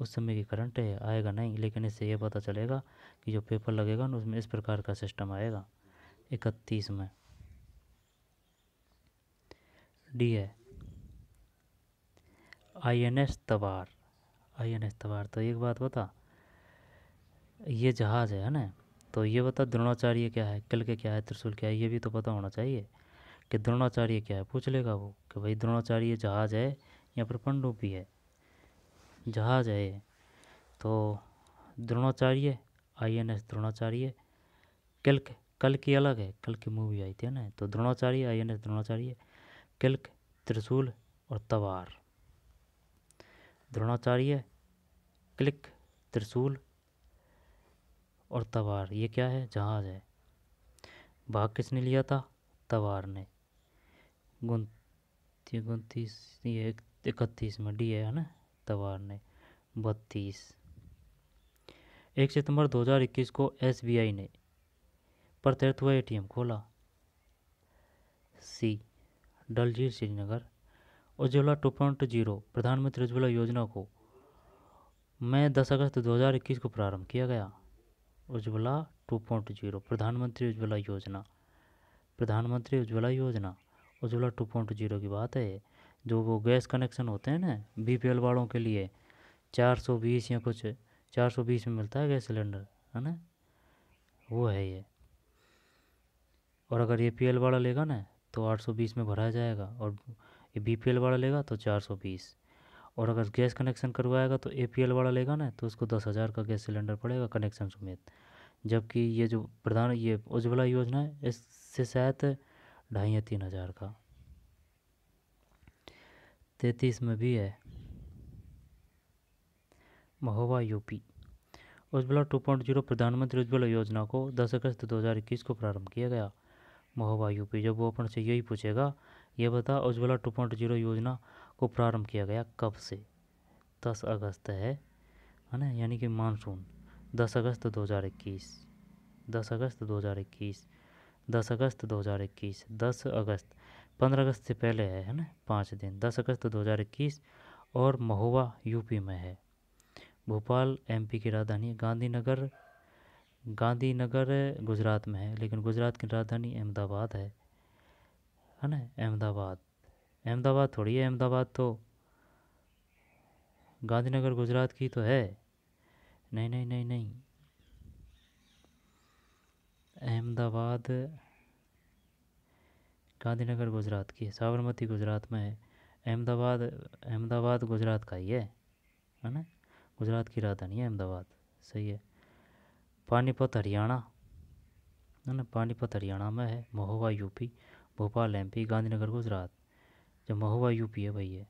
S1: उस समय की करंट है, आएगा नहीं, लेकिन इससे ये पता चलेगा कि जो पेपर लगेगा ना उसमें इस प्रकार का सिस्टम आएगा। 31 में डी है INS तवार। INS तवार, तो एक बात बता, ये जहाज़ है ना, तो ये बता द्रोणाचार्य क्या है, कल के क्या है, त्रिशूल क्या है, ये भी तो पता होना चाहिए कि द्रोणाचार्य क्या है। पूछ लेगा वो कि भाई द्रोणाचार्य जहाज़ है या फिर पनडुब्बी है? जहाज़ है ये। तो द्रोणाचार्य, INS द्रोणाचार्य। किल्क, कल की अलग है, कल की मूवी आई थी ना, तो द्रोणाचार्य, INS द्रोणाचार्य, किल्क, त्रिशूल और तवार। द्रोणाचार्य, क्लिक, त्रिशूल और तवार, ये क्या है? जहाज़ है। भाग किसने लिया था? तवार ने। 29, ये 31 में डी है ना, तवार ने। 32, 1 सितंबर 2021 को SBI ने प्रत्यर्थ हुआ ATM खोला। सी, डलझील श्रीनगर। उज्ज्वला 2.0 प्रधानमंत्री उज्ज्वला योजना को मैं 10 अगस्त 2021 को प्रारंभ किया गया। उज्ज्वला 2.0 प्रधानमंत्री उज्ज्वला योजना, प्रधानमंत्री उज्ज्वला योजना, उज्ज्वला 2.0 की बात है। जो वो गैस कनेक्शन होते हैं ना BPL वालों के लिए, 420 या कुछ 420 में मिलता है गैस सिलेंडर, है ना, वो है ये। और अगर APL वाला लेगा ना तो 820 में भराया जाएगा, और ये BPL वाला लेगा तो 420। और अगर गैस कनेक्शन करवाएगा तो APL वाला लेगा ना तो उसको 10,000 का गैस सिलेंडर पड़ेगा कनेक्शन समेत। जबकि ये जो ये उज्ज्वला योजना है, इससे शायद 2,500 या 3,000 का। 33 में भी है महोबा UP। उज्ज्वला 2.0 प्रधानमंत्री उज्ज्वला योजना को 10 अगस्त 2021 को प्रारंभ किया गया। महोबा UP, जब वो अपन से यही पूछेगा, ये बता उज्ज्वला 2.0 योजना को प्रारंभ किया गया कब से? 10 अगस्त है ना, यानी कि मानसून 10 अगस्त 2021, 10 अगस्त 2021, 10 अगस्त 2021, 10 अगस्त, 15 अगस्त से पहले है ना, 5 दिन, 10 अगस्त 2021। और महोबा UP में है। भोपाल MP की राजधानी है। गांधीनगर गुजरात में है, लेकिन गुजरात की राजधानी अहमदाबाद है ना, अहमदाबाद। अहमदाबाद थोड़ी है, अहमदाबाद तो गांधीनगर गुजरात की तो है। नहीं नहीं नहीं नहीं, अहमदाबाद गांधीनगर गुजरात की है, साबरमती गुजरात में है। अहमदाबाद, अहमदाबाद गुजरात का ही है ना। गुजरात की राजधानी है अहमदाबाद, सही है। पानीपत हरियाणा है ना, पानीपत हरियाणा में है। Mahoba UP, Bhopal MP, Gandhinagar Gujarat. जो महोबा यूपी है भाई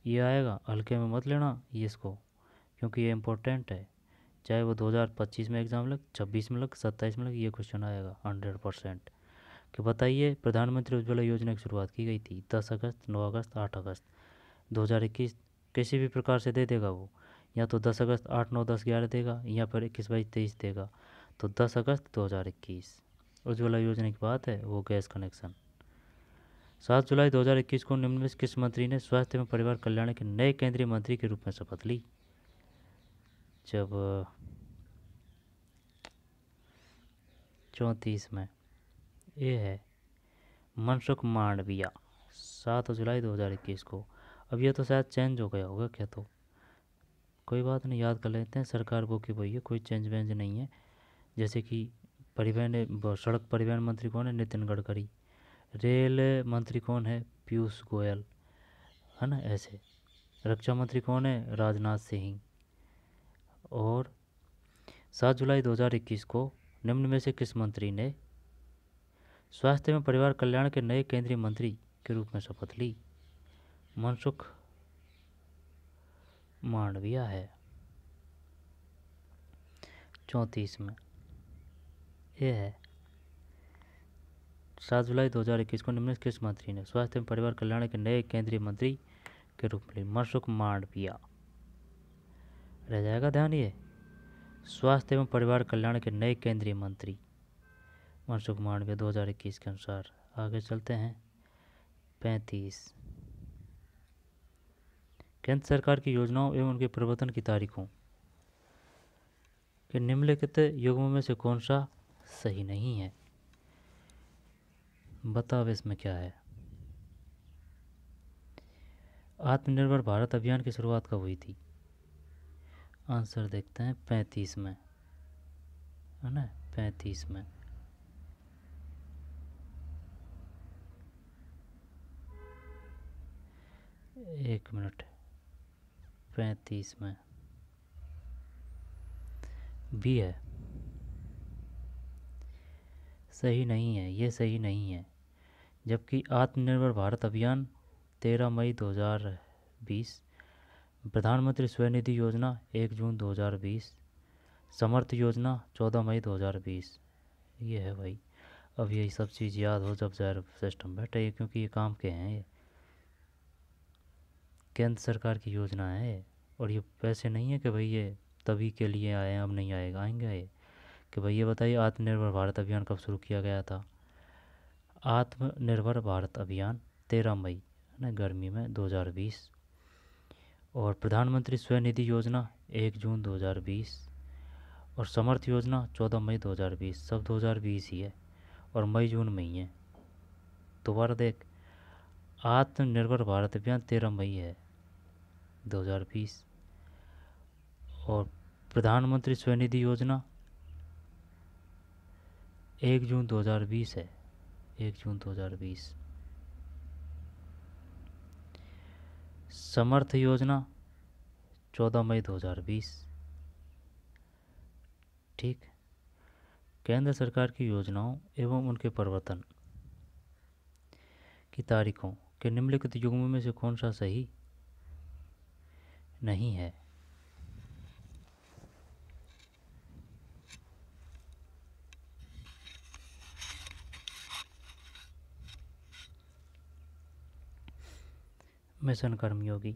S1: ये आएगा, हल्के में मत लेना ये इसको, क्योंकि ये इम्पोर्टेंट है। चाहे वो 2025 में एग्ज़ाम लग, 26 में लग, 27 में लग, ये क्वेश्चन आएगा 100%। कि बताइए प्रधानमंत्री उज्ज्वला योजना की शुरुआत की गई थी 10 अगस्त, 9 अगस्त, 8 अगस्त 2021। किसी भी प्रकार से दे देगा वो, या तो 10 अगस्त, 8, 9, 10, 11 देगा, या फिर 21, 22, 23 देगा। तो 10 अगस्त 2021 उज्ज्वला योजना की बात है, वो गैस कनेक्शन। 7 जुलाई 2021 को निम्न में से किस मंत्री ने स्वास्थ्य एवं परिवार कल्याण के नए केंद्रीय मंत्री के रूप में शपथ ली? जब 34 में ये है मनसुख मांडविया, 7 जुलाई 2021 को। अब ये तो शायद चेंज हो गया होगा क्या, तो कोई बात नहीं, याद कर लेते हैं। सरकार वो की वही है, कोई चेंज वेंज नहीं है। जैसे कि सड़क परिवहन मंत्री कौन है? नितिन गडकरी। रेल मंत्री कौन है? पीयूष गोयल, है ना, ऐसे। रक्षा मंत्री कौन है? राजनाथ सिंह। और 7 जुलाई 2021 को निम्न में से किस मंत्री ने स्वास्थ्य एवं परिवार कल्याण के नए केंद्रीय मंत्री के रूप में शपथ ली? मनसुख मांडविया है। 34 में ये है 7 जुलाई 2021 को निम्न में से किस मंत्री ने स्वास्थ्य एवं परिवार कल्याण के नए केंद्रीय मंत्री के रूप में ली? मनसुख मांडविया। रह जाएगा ध्यान, ये स्वास्थ्य एवं परिवार कल्याण के नए केंद्रीय मंत्री मनसुख मांडविया 2021 के अनुसार। आगे चलते हैं। 35 केंद्र सरकार की योजनाओं एवं उनके प्रवर्तन की तारीखों के निम्नलिखित युग्मों में से कौन सा सही नहीं है? बताओ इसमें क्या है। आत्मनिर्भर भारत अभियान की शुरुआत कब हुई थी? आंसर देखते हैं 35 में, है ना, 35 में। एक मिनट, 35 में भी है, सही नहीं है, ये सही नहीं है। जबकि आत्मनिर्भर भारत अभियान 13 मई 2020, प्रधानमंत्री स्वनिधि योजना 1 जून 2020, समर्थ योजना 14 मई 2020। ये है भाई। अब यही सब चीज़ याद हो जब ज़ाहिर सिस्टम बैठे, ये क्योंकि ये काम के हैं, ये केंद्र सरकार की योजना है। और ये पैसे नहीं है कि भाई ये तभी के लिए आए हैं, अब नहीं आएगा, आएंगे ये। कि भाई ये बताइए आत्मनिर्भर भारत अभियान कब शुरू किया गया था? आत्मनिर्भर भारत अभियान 13 मई, है ना, गर्मी में 2020। और प्रधानमंत्री स्वनिधि योजना 1 जून 2020। और समर्थ योजना 14 मई 2020। सब 2020 ही है, और मई जून में ही है। दोबारा देख, आत्मनिर्भर भारत अभियान 13 मई है 2020, और प्रधानमंत्री स्वनिधि योजना 1 जून 2020 है, 1 जून 2020। समर्थ योजना 14 मई 2020। ठीक। केंद्र सरकार की योजनाओं एवं उनके प्रवर्तन की तारीखों के निम्नलिखित युग्मों में से कौन सा सही नहीं है? मिशन कर्मयोगी।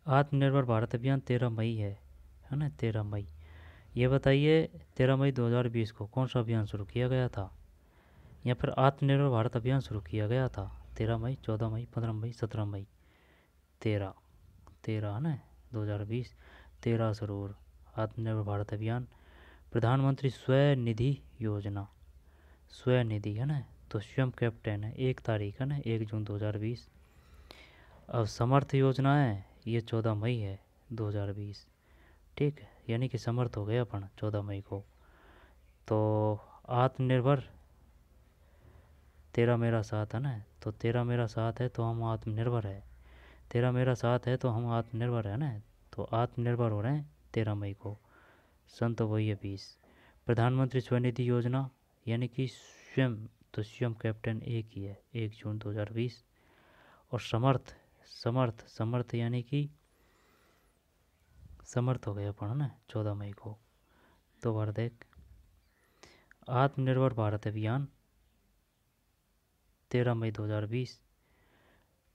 S1: आत्मनिर्भर भारत अभियान 13 मई है ना, 13 मई। ये बताइए 13 मई 2020 को कौन सा अभियान शुरू किया गया था? या फिर आत्मनिर्भर भारत अभियान शुरू किया गया था 13 मई, 14 मई, 15 मई, 17 मई? 13 13 है ना, 2020। 13 जरूर। आत्मनिर्भर भारत अभियान, प्रधानमंत्री स्वनिधि योजना, स्वनिधि है ना, तो स्वयं कैप्टन है, 1 तारीख है ना, 1 जून 2020। अब समर्थ योजना है, ये 14 मई है 2020। ठीक है, यानी कि समर्थ हो गए अपन 14 मई को। तो आत्मनिर्भर, तेरा मेरा साथ है ना, तो तेरा मेरा साथ है तो हम आत्मनिर्भर है। तेरा मेरा साथ है तो हम आत्मनिर्भर है ना, तो आत्मनिर्भर हो रहे हैं 13 मई को। सन तो वही है 20। प्रधानमंत्री स्वनिधि योजना यानी कि स्वयं, तो स्वयं कैप्टन एक ही है, 1 जून 2020। और समर्थ, समर्थ समर्थ यानी कि समर्थ हो गया अपन ना 14 मई को। तो बार देख, आत्मनिर्भर भारत अभियान 13 मई 2020।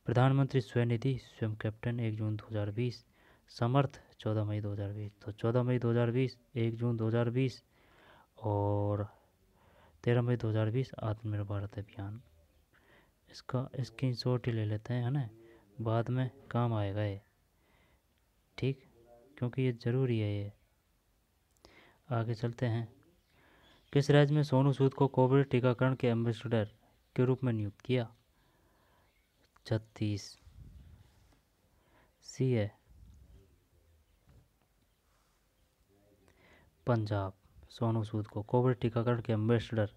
S1: प्रधानमंत्री स्वनिधि स्वयं कैप्टन 1 जून 2020। समर्थ 14 मई 2020। तो 14 मई 2020, 1 जून 2020 और 13 मई 2020 आत्मनिर्भर भारत अभियान। इसका स्क्रीनशॉट ही ले लेते हैं, है ना, बाद में काम आएगा ये। ठीक, क्योंकि ये ज़रूरी है ये। आगे चलते हैं। किस राज्य में सोनू सूद को कोविड टीकाकरण के एम्बेसडर के रूप में नियुक्त किया? 36। सी है पंजाब, सोनू सूद को कोविड टीकाकरण के एम्बेसडर,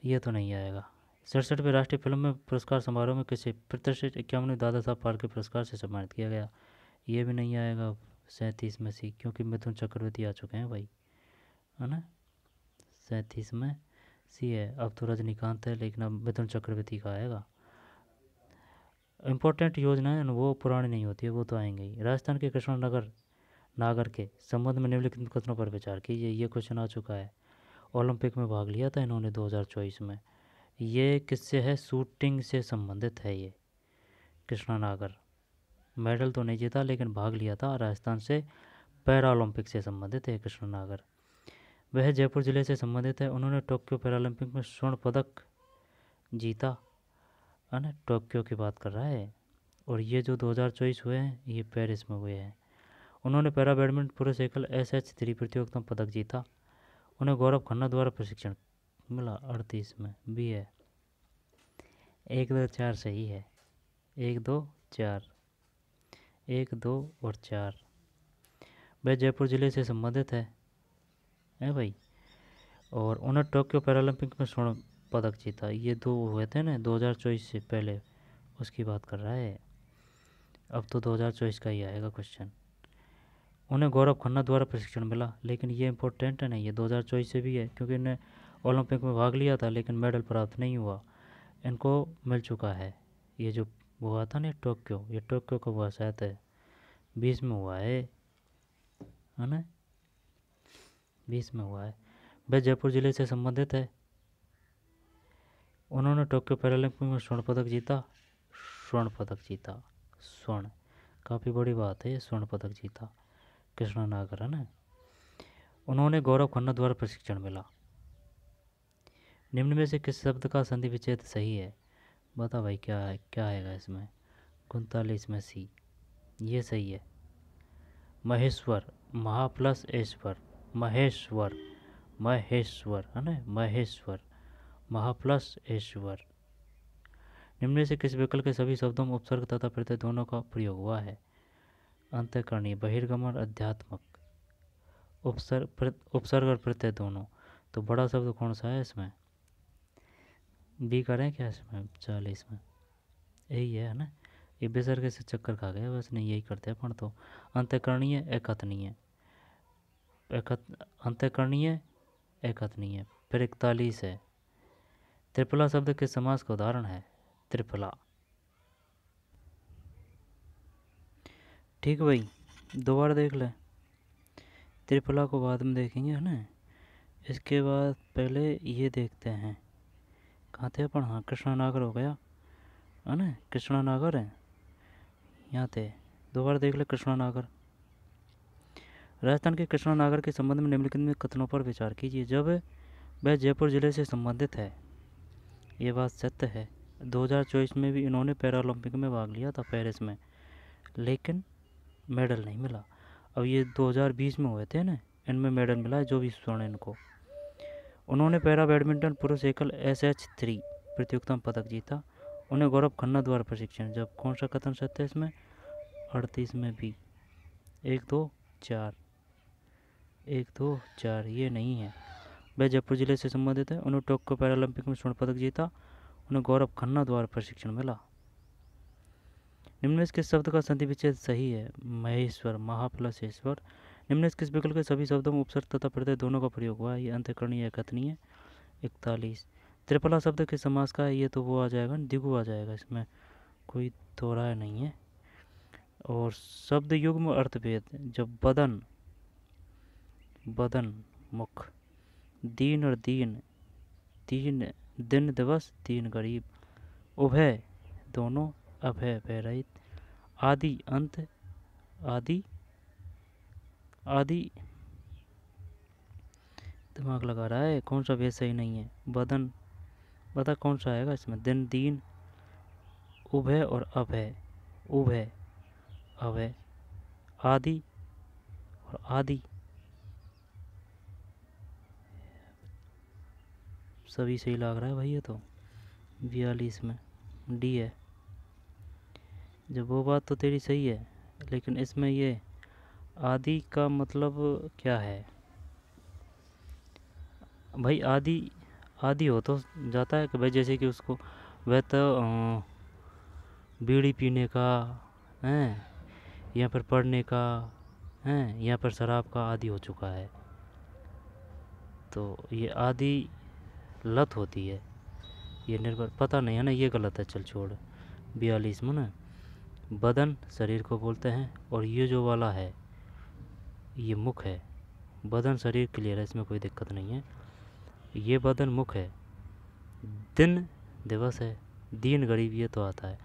S1: ये तो नहीं आएगा। 67वें राष्ट्रीय फिल्म पुरस्कार समारोह में किसे प्रतिष्ठित 51वें दादा साहब फाल्के पुरस्कार से सम्मानित किया गया? ये भी नहीं आएगा। 37 में सी, क्योंकि मिथुन चक्रवर्ती आ चुके हैं भाई, है ना। 37 में सी है। अब तो रजनीकांत है, लेकिन अब मिथुन चक्रवर्ती का आएगा। इम्पोर्टेंट योजना है वो पुरानी नहीं होती है, वो तो आएंगे ही। राजस्थान के कृष्णनगर नागर के संबंध में निम्नलिखित कथनों पर विचार कीजिए। ये क्वेश्चन आ चुका है। ओलंपिक में भाग लिया था इन्होंने 2024 में। ये किससे है? शूटिंग से संबंधित है ये। कृष्णा नागर मेडल तो नहीं जीता, लेकिन भाग लिया था राजस्थान से। पैरा ओलंपिक से संबंधित है कृष्णा नागर। वह जयपुर ज़िले से संबंधित है। उन्होंने टोक्यो पैरालंपिक में स्वर्ण पदक जीता, है ना, टोक्यो की बात कर रहा है। और ये जो 2024 हुए हैं ये पेरिस में हुए हैं। उन्होंने पैरा बैडमिंटन पुरुष एकल SH3 प्रतियोगिता में पदक जीता। उन्हें गौरव खन्ना द्वारा प्रशिक्षण मिला। 38 में भी है। 1 2 4 सही है। 1 2 4, 1 2 और 4। वह जयपुर ज़िले से संबंधित है भाई। और उन्हें टोक्यो पैरालंपिक में स्वर्ण पदक जीता। ये दो हुए थे ना 2024 से पहले, उसकी बात कर रहा है। अब तो 2024 का ही आएगा क्वेश्चन। उन्हें गौरव खन्ना द्वारा प्रशिक्षण मिला, लेकिन ये इंपॉर्टेंट है नहीं, ये 2024 से भी है, क्योंकि इन्हें ओलंपिक में भाग लिया था लेकिन मेडल प्राप्त नहीं हुआ। इनको मिल चुका है। ये जो हुआ था ना टोक्यो, ये टोक्यो का हुआ शायद है 20 में हुआ है ना, 20 में हुआ है। वह जयपुर ज़िले से संबंधित है। उन्होंने टोक्यो पैरालंपिक में स्वर्ण पदक जीता। स्वर्ण पदक जीता, स्वर्ण, काफ़ी बड़ी बात है ये, स्वर्ण पदक जीता कृष्णा नागर, है ना। उन्होंने गौरव खन्ना द्वारा प्रशिक्षण मिला। निम्न में से किस शब्द का संधि विच्छेद सही है? बता भाई, क्या है, क्या आएगा इसमें? 39 में सी, ये सही है। महेश्वर, महा प्लस ऐश्वर, महेश्वर, महेश्वर, है ना, महेश्वर, महा प्लस ऐश्वर। निम्न में से किस विकल्प के सभी शब्दों में उपसर्ग तथा प्रत्यय दोनों का प्रयोग हुआ है? अंतःकरणीय, बहिर्गमन, अध्यात्मक, उपसर्ग और प्रत्यय दोनों। तो बड़ा शब्द कौन सा है इसमें? बी करें क्या इसमें? 40 में यही है ना। ये विसर्ग से चक्कर खा गया, बस नहीं, यही करते हैं अपन तो। अंतःकरणीय, एकथनीय, अंतःकरणीय, एकथनीय। फिर 41 है। त्रिफला शब्द के समास का उदाहरण है? त्रिफला। ठीक भाई, दोबारा देख ले। त्रिफला को बाद में देखेंगे, है ना। इसके बाद पहले ये देखते हैं, कहाँ थे अपन? हाँ, कृष्णा नागर हो गया, है ना, कृष्णा नागर है यहाँ थे। दोबारा देख ले कृष्णा नागर। राजस्थान के कृष्णा नागर के संबंध में निम्नलिखित में कथनों पर विचार कीजिए। जब वह जयपुर जिले से संबंधित है, ये बात सत्य है। 2024 में भी इन्होंने पैरालंपिक में भाग लिया था पेरिस में, लेकिन मेडल नहीं मिला। अब ये 2020 में हुए थे ना, इनमें मेडल मिला है, जो भी स्वर्ण इनको। उन्होंने पैरा बैडमिंटन पुरुष एकल SH3 प्रतियोगिता में पदक जीता। उन्हें गौरव खन्ना द्वारा प्रशिक्षण। जब कौन सा कथन सत्य है इसमें? 38 में भी 1 2 4 1 2 4 ये नहीं है। वह जयपुर जिले से संबंधित है। उन्होंने टोक्यो पैरालंपिक में स्वर्ण पदक जीता। उन्हें गौरव खन्ना द्वारा प्रशिक्षण मिला। निम्नलिखित किस शब्द का संधि विच्छेद सही है? महेश्वर, महा प्लस ईश्वर। निम्नलिखित किस विकल्प के सभी शब्दों में उपसर्ग तथा प्रत्यय दोनों का प्रयोग हुआ है? ये अंतःकरणीय कथनीय। 41 त्रिफला शब्द किस समास का है? ये तो वो आ जाएगा, द्विगु आ जाएगा, इसमें कोई दोहराया नहीं है। और शब्द युग्म अर्थभेद, जब बदन, बदन मुख, दीन और दीन, तीन दिन दिवस, तीन गरीब, उभय दोनों, अभय भय रहित, आदि अंत, आदि आदि दिमाग लगा रहा है, कौन सा भेद सही नहीं है? बदन बता कौन सा आएगा इसमें? दिन दीन, उभय और अभय, उभय अभय, आदि और आदि, सभी सही लग रहा है भाई। ये तो 42 में डी है। जब वो बात तो तेरी सही है, लेकिन इसमें ये आदि का मतलब क्या है भाई? आदि आदि हो तो जाता है कि भाई जैसे कि उसको वह तो बीड़ी पीने का है, या फिर पढ़ने का है, या फिर शराब का आदि हो चुका है, तो ये आदि लत होती है। ये निर्भर पता नहीं है ना, ये गलत है, चल छोड़। 42 में ना बदन शरीर को बोलते हैं, और ये जो वाला है ये मुख है। बदन शरीर क्लियर है, इसमें कोई दिक्कत नहीं है। ये बदन मुख है, दिन दिवस है, दीन गरीब ये तो आता है,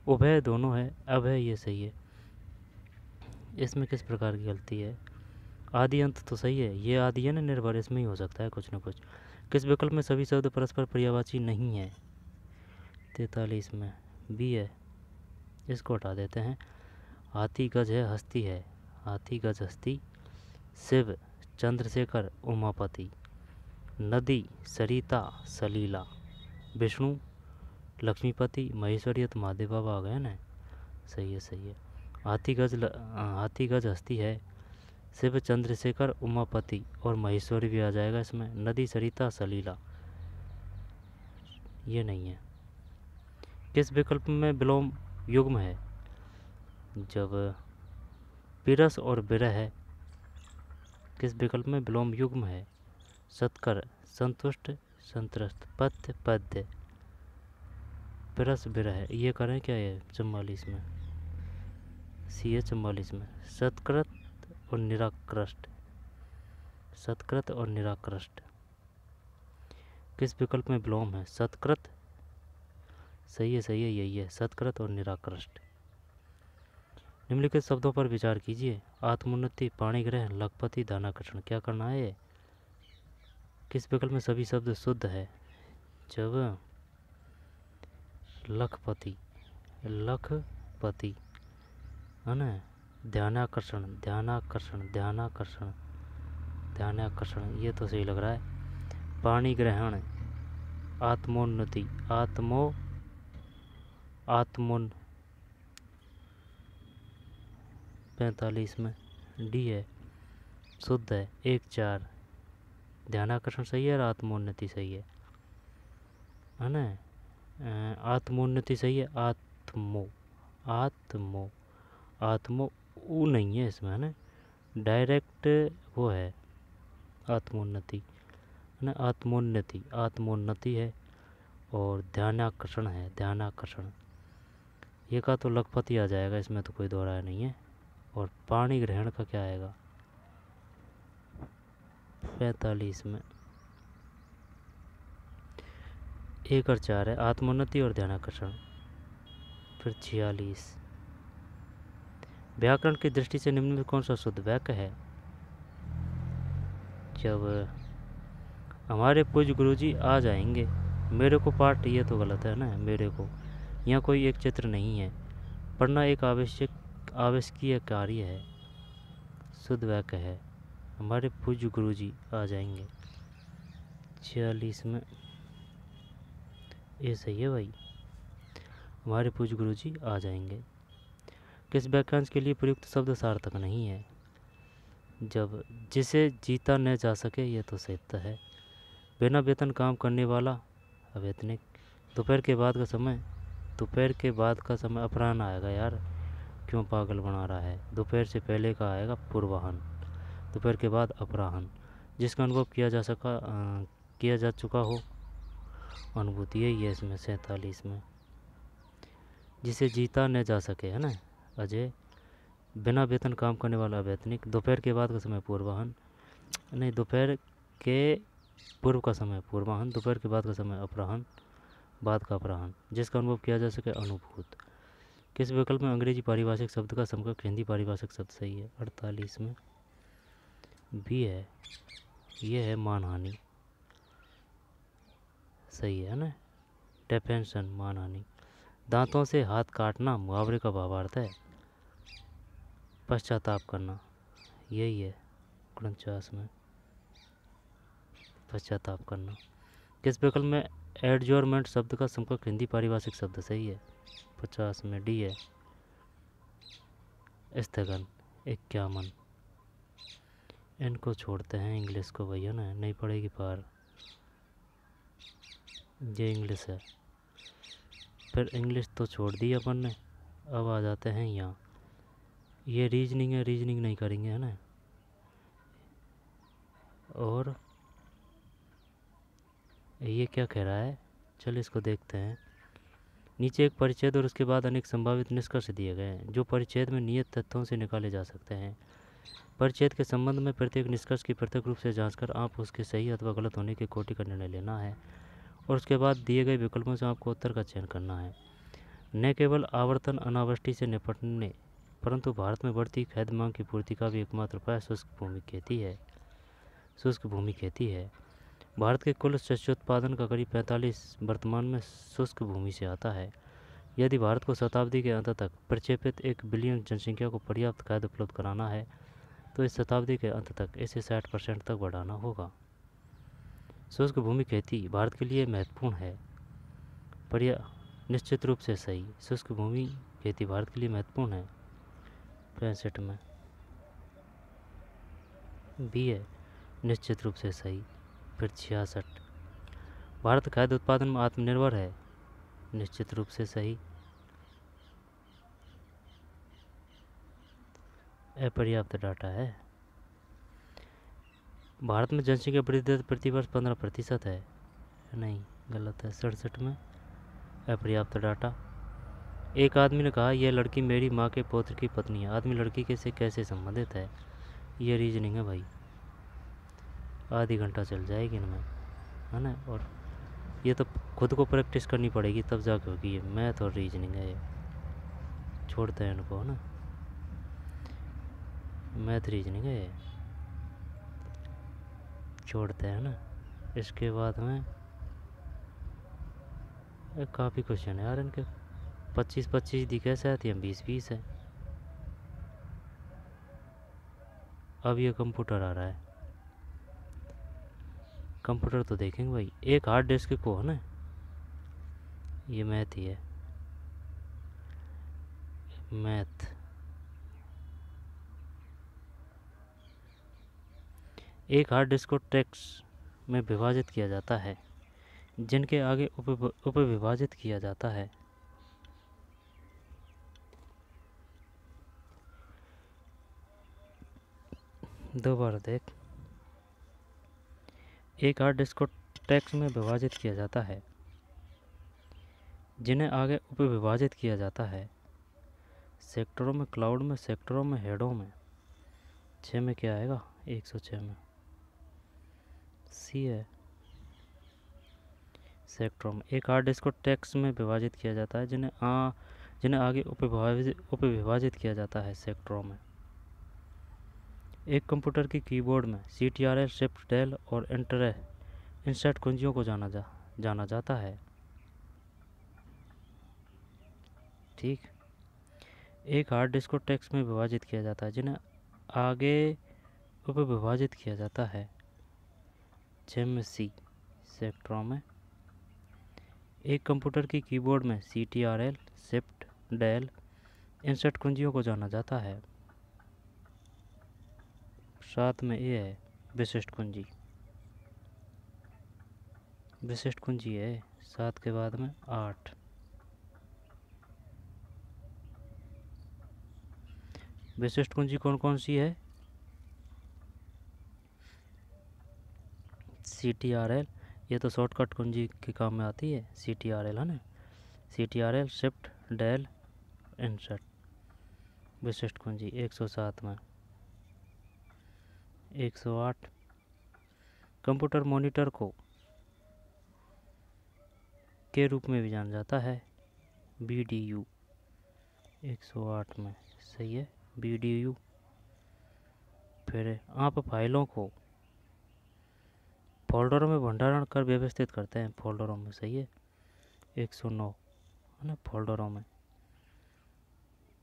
S1: उभय दोनों है, अभय ये सही है। इसमें किस प्रकार की गलती है? आदि अंत तो सही है, ये आदि है ना निर्भर, इसमें ही हो सकता है कुछ न कुछ। किस विकल्प में सभी शब्द परस्पर पर्यायवाची नहीं है? 43 में बी है, इसको हटा देते हैं। हाथी गज है, हस्ती है, हाथी गज हस्ती, शिव चंद्रशेखर उमापति, नदी सरिता सलीला, विष्णु लक्ष्मीपति महेश्वरी, तो महादेव बाबा आ गए ना। सही है सही है। हाथी गज हस्ती है, शिव चंद्रशेखर उमापति और महेश्वरी भी आ जाएगा इसमें। नदी सरिता सलीला ये नहीं है। किस विकल्प में विलोम युग्म है? जब पिरस और विरह है, किस विकल्प में विलोम युग्म है? सत्कर, संतुष्ट, संतुष्ट, पथ्य, पद्य, पिरस विरह, ये करें क्या? ये 44 में सी है। 44 में सत्कृत और निराकृष्ट, सत्कृत और निराकृष्ट किस विकल्प में विलोम है? सत्कृत सही है सही है, यही है, सत्कृत और निराकृष्ट। निम्नलिखित शब्दों पर विचार कीजिए। आत्मोन्नति, पाणिग्रह, लखपति, धनाकर्षण, क्या करना है? किस विकल्प में सभी शब्द शुद्ध है? जब लखपति, लखपति है ना, ध्यानाकर्षण, ध्यानाकर्षण, ध्यानाकर्षण, ध्यानाकर्षण ये तो सही लग रहा है। पाणिग्रहण, आत्मोन्नति, आत्मोन 45 में डी है, शुद्ध है। 1 4 ध्यानाकर्षण सही है और आत्मोन्नति सही है ना। आत्मोन्नति सही है, आत्मो आत्मो आत्मो ऊ नहीं है इसमें है ना, डायरेक्ट वो है आत्मोन्नति है ना। आत्मोन्नति, आत्मोन्नति है और ध्यानाकर्षण है, ध्यानाकर्षण ये का तो लखपति आ जाएगा, इसमें तो कोई दोहराया नहीं है। और पाणी ग्रहण का क्या आएगा? 45 में 1 और 4 है, आत्मोन्नति और ध्यानाकर्षण। फिर 46 व्याकरण की दृष्टि से निम्न में कौन सा शुद्ध वाक्य है? जब हमारे पूज्य गुरुजी आ जाएंगे, मेरे को पाठ, ये तो गलत है ना, मेरे को यहाँ कोई एक चित्र नहीं है, पढ़ना एक आवश्यकीय कार्य है, शुद्ध वाक्य है, हमारे पूज्य गुरुजी आ जाएंगे। 46 में ये सही है भाई। हमारे पूज्य गुरुजी आ जाएंगे। किस वाक्यांश के लिए प्रयुक्त शब्द सार्थक नहीं है? जब जिसे जीता न जा सके, यह तो सत्य है। बिना वेतन काम करने वाला अवैतनिक। दोपहर के बाद का समय अपराह्न आएगा यार, क्यों पागल बना रहा है? दोपहर से पहले का आएगा पूर्वाह्न, दोपहर के बाद अपराह्न। जिसका अनुभव किया जा चुका हो, अनुभूति यही है इसमें 47 में। जिसे जीता न जा सके, है ना अजय। बिना वेतन काम करने वाला अवैतनिक। दोपहर के बाद का समय पूर्वाह्न, नहीं, दोपहर के पूर्व का समय पूर्वाह्न, दोपहर के बाद का समय अपराह्न, बाद का अपराह्न। जिसका अनुभव किया जा सके, अनुभूत। किस विकल्प में अंग्रेजी पारिभाषिक शब्द का समकक्ष हिंदी पारिभाषिक शब्द सही है? 48 में बी है, ये है मानहानि, सही है ना। डेफेंशन, मानहानि। दांतों से हाथ काटना मुहावरे का भावार्थ है? पश्चाताप करना, यही है 49 में, पश्चाताप करना। किस विकल्प में एडजोर्मेंट शब्द का समकक्ष हिंदी पारिभाषिक शब्द सही है? 50 में डी है, स्थगन। 51। इनको छोड़ते हैं, इंग्लिश को भैया ना, नहीं पड़ेगी पार, ये इंग्लिश है। फिर इंग्लिश तो छोड़ दी अपन ने, अब आ जाते हैं यहाँ। ये रीजनिंग है, रीजनिंग नहीं करेंगे, है ना। और ये क्या कह रहा है, चल इसको देखते हैं। नीचे एक परिच्छेद और उसके बाद अनेक संभावित निष्कर्ष दिए गए हैं, जो परिच्छेद में नियत तथ्यों से निकाले जा सकते हैं। परिच्छेद के संबंध में प्रत्येक निष्कर्ष की पृथक रूप से जांच कर आप उसके सही अथवा गलत होने की कोटि का निर्णय लेना है, और उसके बाद दिए गए विकल्पों से आपको उत्तर का चयन करना है। न केवल आवर्तन अनावृष्टि से निपटने, परंतु भारत में बढ़ती खाद्य मांग की पूर्ति का भी एकमात्र उपाय शुष्क भूमि खेती है। भारत के कुल शस्योत्पादन का करीब 45 वर्तमान में शुष्क भूमि से आता है। यदि भारत को शताब्दी के अंत तक प्रक्षेपित 1 बिलियन जनसंख्या को पर्याप्त खाद्य उपलब्ध कराना है, तो इस शताब्दी के अंत तक इसे 60% तक बढ़ाना होगा। शुष्क भूमि खेती भारत के लिए महत्वपूर्ण है। निश्चित रूप से सही, शुष्क भूमि खेती भारत के लिए महत्वपूर्ण है। 65 में बी है, निश्चित रूप से सही। फिर 66, भारत खाद्य उत्पादन में आत्मनिर्भर है, निश्चित रूप से सही। अपर्याप्त डाटा है। भारत में जनसंख्या वृद्धि दर प्रतिवर्ष 15% है, नहीं, गलत है। 67 में अपर्याप्त डाटा। एक आदमी ने कहा, यह लड़की मेरी माँ के पौत्र की पत्नी है। आदमी लड़की के से कैसे संबंधित है? ये रीजनिंग है भाई, आधी घंटा चल जाएगी इनमें, है ना। और ये तो खुद को प्रैक्टिस करनी पड़ेगी, तब जाके होगी। ये मैथ और रीजनिंग है, ये छोड़ते हैं इनको, है ना। मैथ रीजनिंग है, ये छोड़ते हैं ना। इसके बाद में काफ़ी क्वेश्चन है यार इनके। 25-25 दिखे शायद, या 20-20 है। अब ये कंप्यूटर आ रहा है, कंप्यूटर तो देखेंगे भाई। एक हार्ड डिस्क को, है ना, ये मैथ ही है, मैथ। एक हार्ड डिस्क को ट्रैक्स में विभाजित किया जाता है, जिनके आगे उपविभाजित किया जाता है। दोबारा देख, एक हार्ड डिस्क को ट्रैक्स में विभाजित किया जाता है, जिन्हें आगे उपविभाजित किया जाता है। सेक्टरों में, क्लाउड में, सेक्टरों में, हेडों में। 6 में क्या आएगा? 106 में सी है, सेक्टरों में। एक हार्ड डिस्क को ट्रैक्स में विभाजित किया जाता है, जिन्हें आगे उपविभाजित किया जाता है सेक्टरों में। एक कंप्यूटर की कीबोर्ड में CTRL, शिफ्ट, डेल और इंसर्ट कुंजियों को जाना जाता है। ठीक। एक हार्ड डिस्क को टेक्स्ट में विभाजित किया जाता है, जिन्हें आगे उपविभाजित किया जाता है। 6 में सी, सेक्टरों में। एक कंप्यूटर की कीबोर्ड में CTRL, शिफ्ट डेल इंसर्ट कुंजियों को जाना जाता है। साथ में ये है विशिष्ट कुंजी, विशिष्ट कुंजी है 7 के बाद में 8। विशिष्ट कुंजी कौन कौन सी है? CTRL, ये तो शॉर्टकट कुंजी के काम में आती है CTRL, है ना। CTRL शिफ्ट डेल इंसर्ट विशिष्ट कुंजी 107 में। 108 कंप्यूटर मॉनिटर को के रूप में भी जाना जाता है BDU 108 में, सही है BDU। फिर आप फाइलों को फोल्डरों में भंडारण कर व्यवस्थित करते हैं, फोल्डरों में, सही है 109, है ना।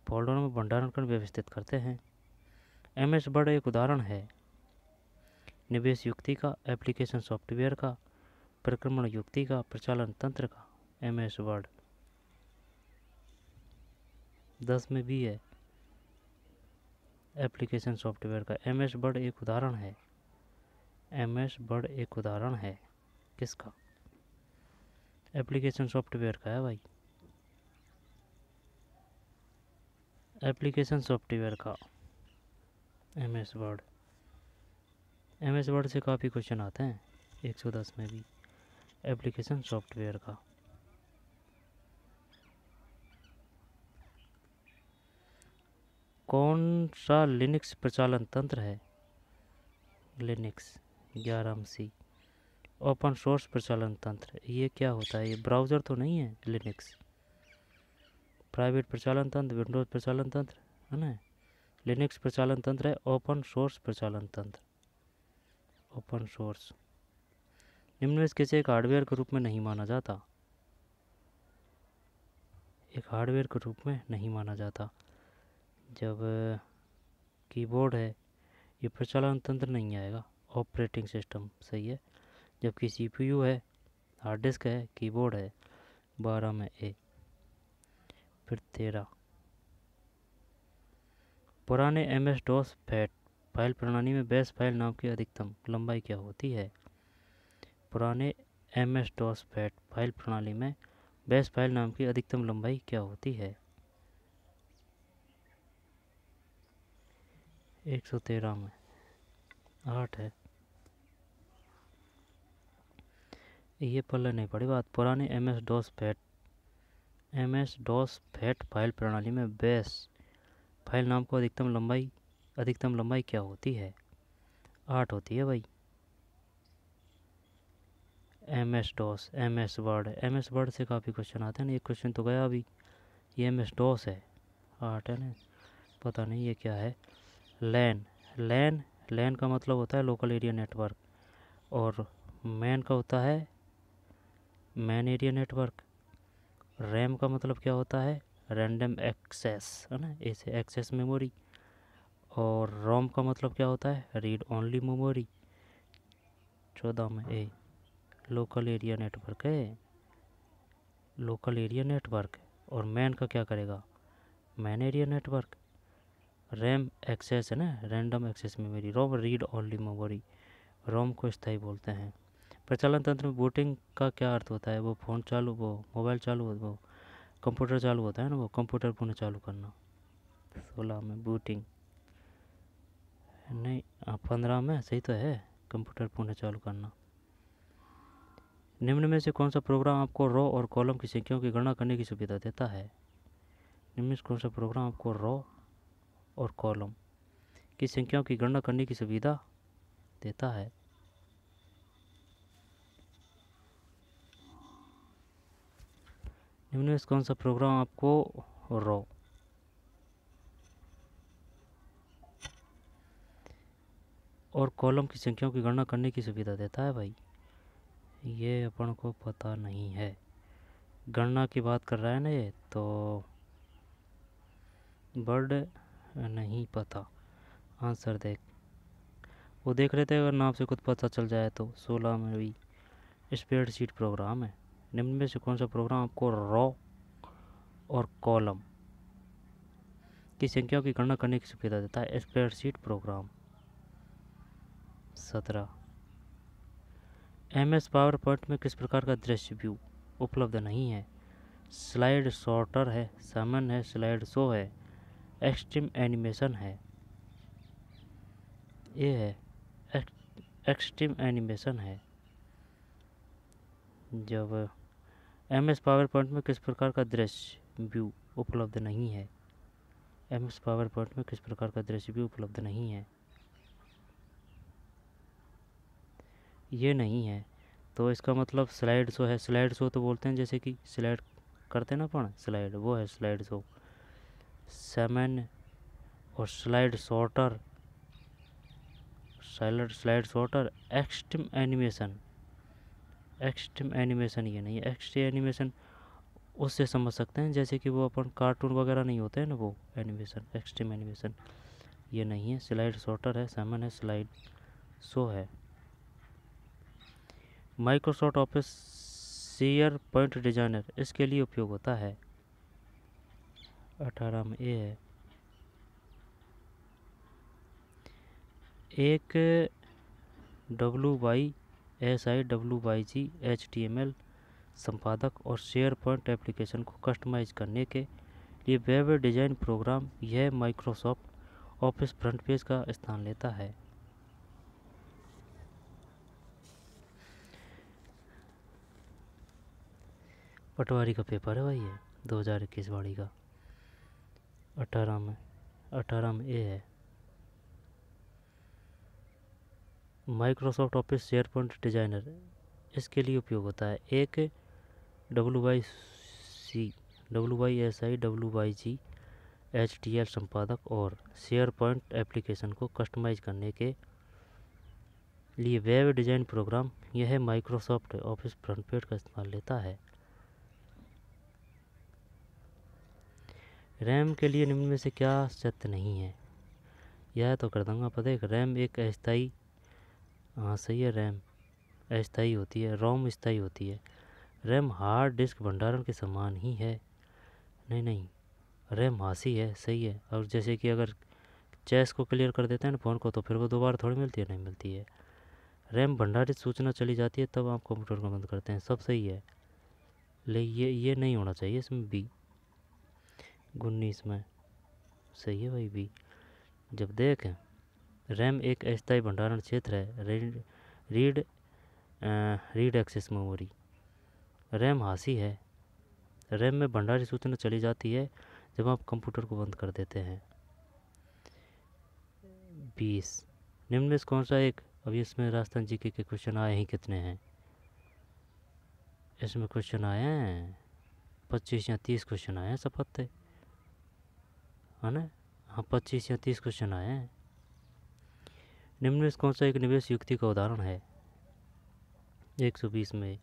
S1: फोल्डरों में भंडारण कर व्यवस्थित करते हैं। MS वर्ड एक उदाहरण है निवेश युक्ति का, एप्लीकेशन सॉफ्टवेयर का, प्रक्रमण युक्ति का, प्रचालन तंत्र का। MS वर्ड 10 में भी है एप्लीकेशन सॉफ्टवेयर का। MS वर्ड एक उदाहरण है, MS वर्ड एक उदाहरण है किसका? एप्लीकेशन सॉफ्टवेयर का है भाई, एप्लीकेशन सॉफ्टवेयर का MS वर्ड। MS वर्ड से काफ़ी क्वेश्चन आते हैं 110 में भी, एप्लीकेशन सॉफ्टवेयर का। कौन सा लिनक्स प्रचालन तंत्र है? लिनक्स 11C ओपन सोर्स प्रचालन तंत्र। ये क्या होता है? ये ब्राउज़र तो नहीं है लिनक्स। प्राइवेट प्रचालन तंत्र, विंडोज़ प्रचालन तंत्र, है ना। लिनक्स प्रचालन तंत्र है ओपन सोर्स प्रचालन तंत्र, ओपन सोर्स। निम्न में से किसी एक हार्डवेयर के रूप में नहीं माना जाता? एक हार्डवेयर के रूप में नहीं माना जाता। जब कीबोर्ड है ये प्रचालन तंत्र नहीं आएगा, ऑपरेटिंग सिस्टम, सही है। जबकि CPU है, हार्ड डिस्क है, कीबोर्ड है, 12 में A। फिर 13 पुराने MS-DOS फाइल प्रणाली में बेस फाइल नाम की अधिकतम लंबाई क्या होती है? पुराने MS-DOS फाइल प्रणाली में बेस फाइल नाम की अधिकतम लंबाई क्या होती है? 113 में 8 है। ये पल्ले नहीं पड़ी बात। पुराने MS-DOS फाइल प्रणाली में बेस फाइल नाम को अधिकतम लंबाई क्या होती है? 8 होती है भाई। MS वर्ड से काफ़ी क्वेश्चन आते हैं ना। एक क्वेश्चन तो गया अभी, ये MS-DOS है, 8 है ना। पता नहीं ये क्या है। लैन का मतलब होता है लोकल एरिया नेटवर्क, और मैन का होता है मैन एरिया नेटवर्क। रैम का मतलब क्या होता है? रैंडम एक्सेस, है ना, ऐसे एक्सेस मेमोरी। और रोम का मतलब क्या होता है? Read only memory. 14 में A लोकल एरिया नेटवर्क है, लोकल एरिया नेटवर्क। और मैन का क्या करेगा? MAN area network. RAM access है ना, random access memory. ROM read only memory, ROM को स्थायी बोलते हैं। प्रचालन तंत्र में बूटिंग का क्या अर्थ होता है? वो फ़ोन चालू, वो मोबाइल चालू, वो कंप्यूटर चालू होता है ना, वो कंप्यूटर पुनः चालू करना। 16 में बूटिंग नहीं, 15 में सही तो है, कंप्यूटर पुनः चालू करना। निम्न में से कौन सा प्रोग्राम आपको रो और कॉलम की संख्याओं की गणना करने की सुविधा देता है? निम्न में से कौन सा प्रोग्राम आपको रो और कॉलम की संख्याओं की गणना करने की सुविधा देता है? निम्न में से कौन सा प्रोग्राम आपको रो और कॉलम की संख्याओं की गणना करने की सुविधा देता है भाई? ये अपन को पता नहीं है। गणना की बात कर रहा है ना ये, तो वर्ड नहीं पता। आंसर देख, वो देख रहे थे, अगर नाम से खुद पता चल जाए तो। 16 में भी स्प्रेडशीट प्रोग्राम है। निम्न में से कौन सा प्रोग्राम आपको रो और कॉलम की संख्याओं की गणना करने की सुविधा देता है spreadsheet programme. 17 MS power point में किस प्रकार का दृश्य व्यू उपलब्ध नहीं है? स्लाइड शॉर्टर है, सामान्य है, स्लाइड शो है, एक्सट्रीम एनिमेशन है। ये है एक्सट्रीम एनिमेशन है। जब MS पावर पॉइंट में किस प्रकार का दृश्य व्यू उपलब्ध नहीं है? MS पावर पॉइंट में किस प्रकार का दृश्य व्यू उपलब्ध नहीं है? ये नहीं है, तो इसका मतलब स्लाइड शो है। स्लाइड शो तो बोलते हैं जैसे कि स्लाइड करते ना अपन, स्लाइड, वो है स्लाइड शो। सामान्य और slide shorter, slide shorter, extreme animation. Extreme animation ये नहीं है। एक्सट्रीम एनिमेशन उससे समझ सकते हैं जैसे कि वो अपन कार्टून वगैरह नहीं होते हैं ना, वो एनिमेशन। एक्सट्रीम एनिमेशन ये नहीं है। स्लाइड शॉर्टर है, सामान्य है, स्लाइड शो है। Microsoft office share point designer इसके लिए उपयोग होता है। 18 में ये है एक WYSI HTML संपादक और शेयर पॉइंट एप्लीकेशन को कस्टमाइज करने के लिए वेब डिज़ाइन प्रोग्राम। यह माइक्रोसॉफ्ट ऑफिस फ्रंट पेज का स्थान लेता है। पटवारी का पेपर है भाई, ये 2021 वाली का। 18 में ये है Microsoft office share point designer इसके लिए उपयोग होता है। एक WYSI HTML संपादक और शेयर पॉइंट एप्लीकेशन को कस्टमाइज करने के लिए वेब डिज़ाइन प्रोग्राम। यह माइक्रोसॉफ्ट ऑफिस फ्रंट पेज का इस्तेमाल लेता है। रैम के लिए निम्न में से क्या सत्य नहीं है? यह तो कर दूंगा पता है। रैम एक अस्थायी, हाँ सही है, रैम अस्थायी होती है, रोम स्थायी होती है। रैम हार्ड डिस्क भंडारण के समान ही है। नहीं, रैम हासी है, सही है। और जैसे कि अगर चेस को क्लियर कर देते हैं ना फ़ोन को, तो फिर वो दोबारा थोड़ी मिलती है, नहीं मिलती है। रैम भंडारित सूचना चली जाती है तब आप कंप्यूटर को बंद करते हैं, सब सही है। लेकिन ये नहीं होना चाहिए इसमें। बी 19 में सही है भाई, बी। जब देखें रैम एक अस्थायी भंडारण क्षेत्र है, read read access memory. RAM हासी है। रैम में भंडारित सूचना चली जाती है जब आप कंप्यूटर को बंद कर देते हैं। 20 निम्न में से कौन सा एक, अभी इसमें राजस्थान जीके के क्वेश्चन आए ही कितने हैं? इसमें क्वेश्चन आए हैं 25 या 30 क्वेश्चन आए हैं, सब पत्ते है ना। हाँ 25 या 30 क्वेश्चन आए हैं। निम्न में से कौन सा एक निवेश युक्ति का उदाहरण है? 120 में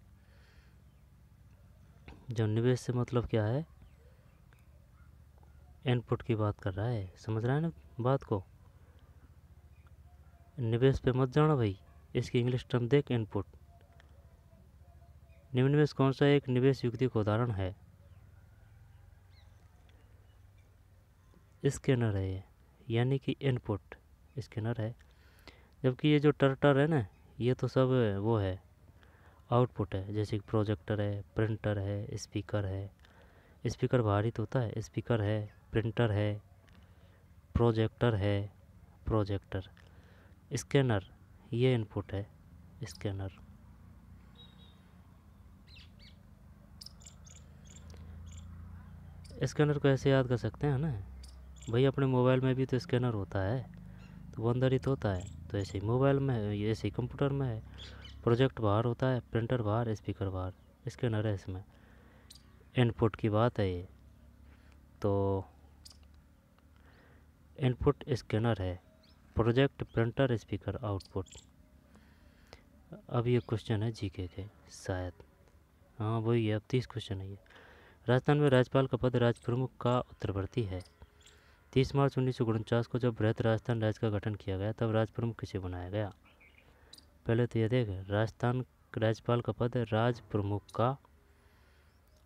S1: जो निवेश से मतलब क्या है, इनपुट की बात कर रहा है, समझ रहा है ना बात को। निवेश पे मत जाना भाई, इसकी इंग्लिश टर्म देख, इनपुट। निम्न में से कौन सा एक निवेश युक्ति का उदाहरण है? स्कैनर है ये, यानी कि इनपुट स्कैनर है। जबकि ये जो टर्टर है ना, ये तो सब वो है, आउटपुट है। जैसे कि प्रोजेक्टर है, प्रिंटर है, स्पीकर है। स्पीकर भारित होता है, स्पीकर है, प्रिंटर है, प्रोजेक्टर है, प्रोजेक्टर। स्कैनर ये इनपुट है, स्कैनर। स्कैनर को ऐसे याद कर सकते हैं ना भाई, अपने मोबाइल में भी तो स्कैनर होता है, तो वो अंदर ही तो होता है। तो ऐसे ही मोबाइल में है, ऐसे ही कंप्यूटर में है। प्रोजेक्ट बाहर होता है, प्रिंटर बाहर, स्पीकर बाहर, स्कैनर है इसमें। इनपुट की बात है ये, तो इनपुट स्कैनर है, प्रोजेक्ट, प्रिंटर, स्पीकर, आउटपुट। अब ये क्वेश्चन है जीके के शायद, हाँ वही है। अब 30 क्वेश्चन है ये। राजस्थान में राज्यपाल का पद राज्य प्रमुख का उत्तरवर्ती है। 30 मार्च 1949 को जब बृहद राजस्थान राज्य का गठन किया गया तब राज्य प्रमुख किसे बनाया गया? पहले तो ये देख, राजस्थान राज्यपाल का पद राज्य प्रमुख का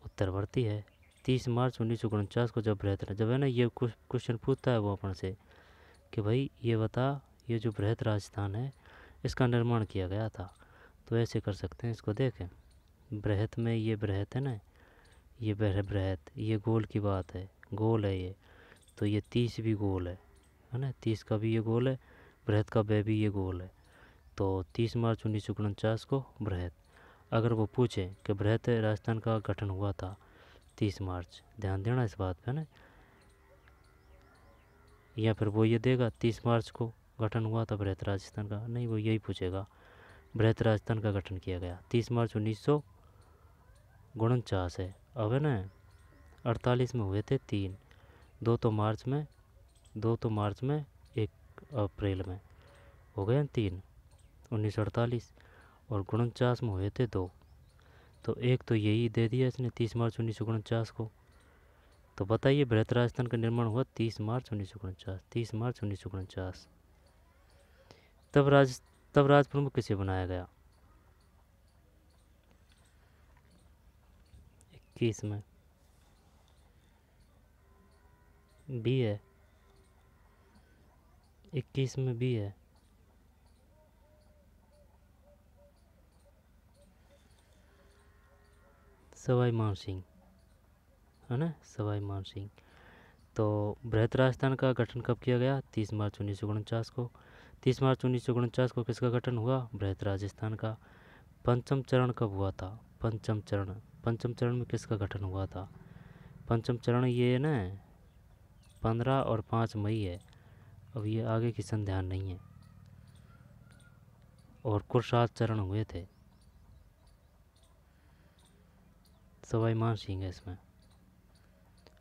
S1: उत्तरवर्ती है। 30 मार्च 1949 को जब जब है ना ये क्वेश्चन पूछता है वो अपन से कि भाई ये बता, ये जो बृहत राजस्थान है इसका निर्माण किया गया था, तो ऐसे कर सकते हैं इसको। देखें, बृहत में ये बृहत है ना, ये बृहत, ये गोल की बात है, गोल है ये, तो ये 30 भी गोल है ना, 30 का भी ये गोल है, बृहत का ब भी ये गोल है। तो 30 मार्च 1949 को बृहत। अगर वो पूछे कि बृहत राजस्थान का गठन हुआ था 30 मार्च, ध्यान देना इस बात पे ना, या फिर वो ये देगा 30 मार्च को गठन हुआ था बृहत राजस्थान का, नहीं, वो यही पूछेगा बृहत राजस्थान का गठन किया गया 30 मार्च 1949 है। अब है ना 48 में हुए थे 3, 2 तो मार्च में, 1 अप्रैल में, हो गए 3 1948, और 49 में हुए थे 2, तो एक तो यही दे दिया इसने 30 मार्च 1949 को। तो बताइए बृहत राजस्थान का निर्माण हुआ 30 मार्च 1949, 30 मार्च 1949। तब राज प्रमुख किसे बनाया गया? 21 में बी है, 21 में बी है। सवाई मान सिंह, है ना, सवाई मान सिंह। तो बृहत राजस्थान का गठन कब किया गया? 30 मार्च 1949 को। 30 मार्च 1949 को किसका गठन हुआ? बृहत राजस्थान का। पंचम चरण कब हुआ था? पंचम चरण में किसका गठन हुआ था? पंचम चरण ये ना 15 और 5 मई है। अब ये आगे की संध्यान नहीं है। और कुल 7 चरण हुए थे। सवाई मान सिंह है इसमें।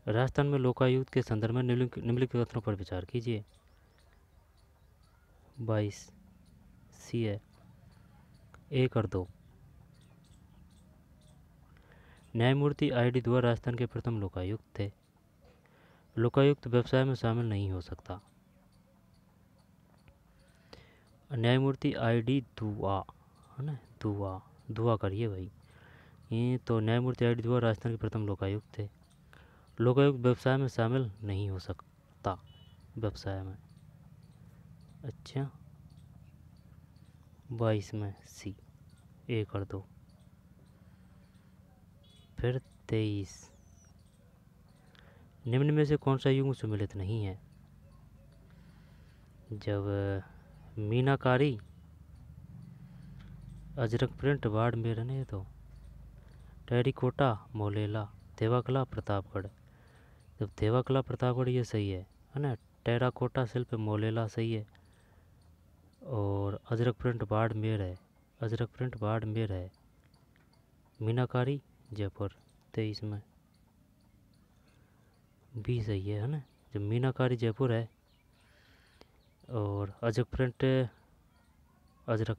S1: राजस्थान में लोकायुक्त के संदर्भ में निम्नलिखित कथनों पर विचार कीजिए। 22 सी है, 1 और 2। न्यायमूर्ति आईडी द्वारा राजस्थान के प्रथम लोकायुक्त थे। लोकायुक्त व्यवसाय में शामिल नहीं हो सकता। न्यायमूर्ति आईडी दुआ, है ना, दुआ करिए भाई। ये तो न्यायमूर्ति आईडी द्वारा राजस्थान के प्रथम लोकायुक्त थे। लोकायुक्त व्यवसाय में शामिल नहीं हो सकता, व्यवसाय में। अच्छा, 22 में सी, 1 और 2। फिर 23, निम्न में से कौन सा युग्म सुमिलित नहीं है? जब मीनाकारी, अजरक प्रिंट, बाड़मेर है, तो टेरिकोटा, मोलेला, देवाकला, प्रतापगढ़। जब देवाकला प्रतापगढ़ ये सही है ना। टेराकोटा शिल्प मोलेला सही है। और अजरक प्रिंट बाड़मेर है। मीनाकारी जयपुर, 23 में बी सही है ना। जब मीनाकारी जयपुर है और अजरक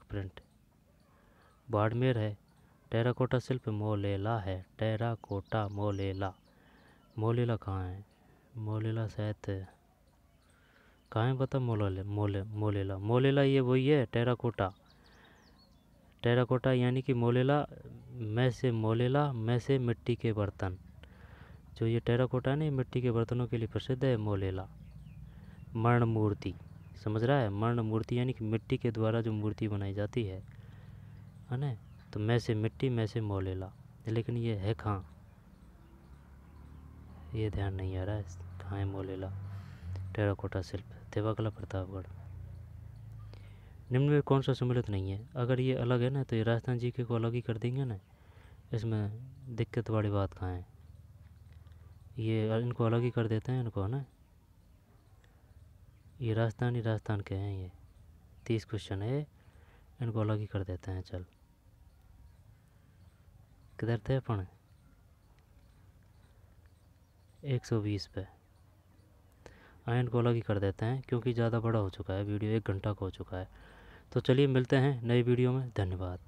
S1: प्रिंट बाड़मेर है। टेराकोटा शिल्प मोलेला है। टेराकोटा मोलेला कहाँ है? मोलेला शायद कहाँ है बता? मोलेला ये वही है टेराकोटा यानी कि मोलेला में से मिट्टी के बर्तन। जो ये टेराकोटा है ना, मिट्टी के बर्तनों के लिए प्रसिद्ध है मोलेला। मर्ण मूर्ति, समझ रहा है? मर्ण मूर्ति यानी कि मिट्टी के द्वारा जो मूर्ति बनाई जाती है ना। तो में से मिट्टी, में से मोलेला, लेकिन ये है कहाँ, ये ध्यान नहीं आ रहा है कहाँ है मोलेला। टेराकोटा शिल्प देवाकला प्रतापगढ़। निम्न में कौन सा सम्मिलित नहीं है? अगर ये अलग है ना तो ये राजस्थान जीके को अलग ही कर देंगे ना। इसमें दिक्कत वाली बात कहाँ है? ये इनको अलग ही कर देते हैं इनको ना। ये राजस्थान के हैं। ये 30 क्वेश्चन है, इनको अलग ही कर देते हैं। चल, किधर थे अपन? 120 पे। हाँ, इनको अलग ही कर देते हैं क्योंकि ज़्यादा बड़ा हो चुका है वीडियो, 1 घंटा का हो चुका है। तो चलिए मिलते हैं नई वीडियो में। धन्यवाद।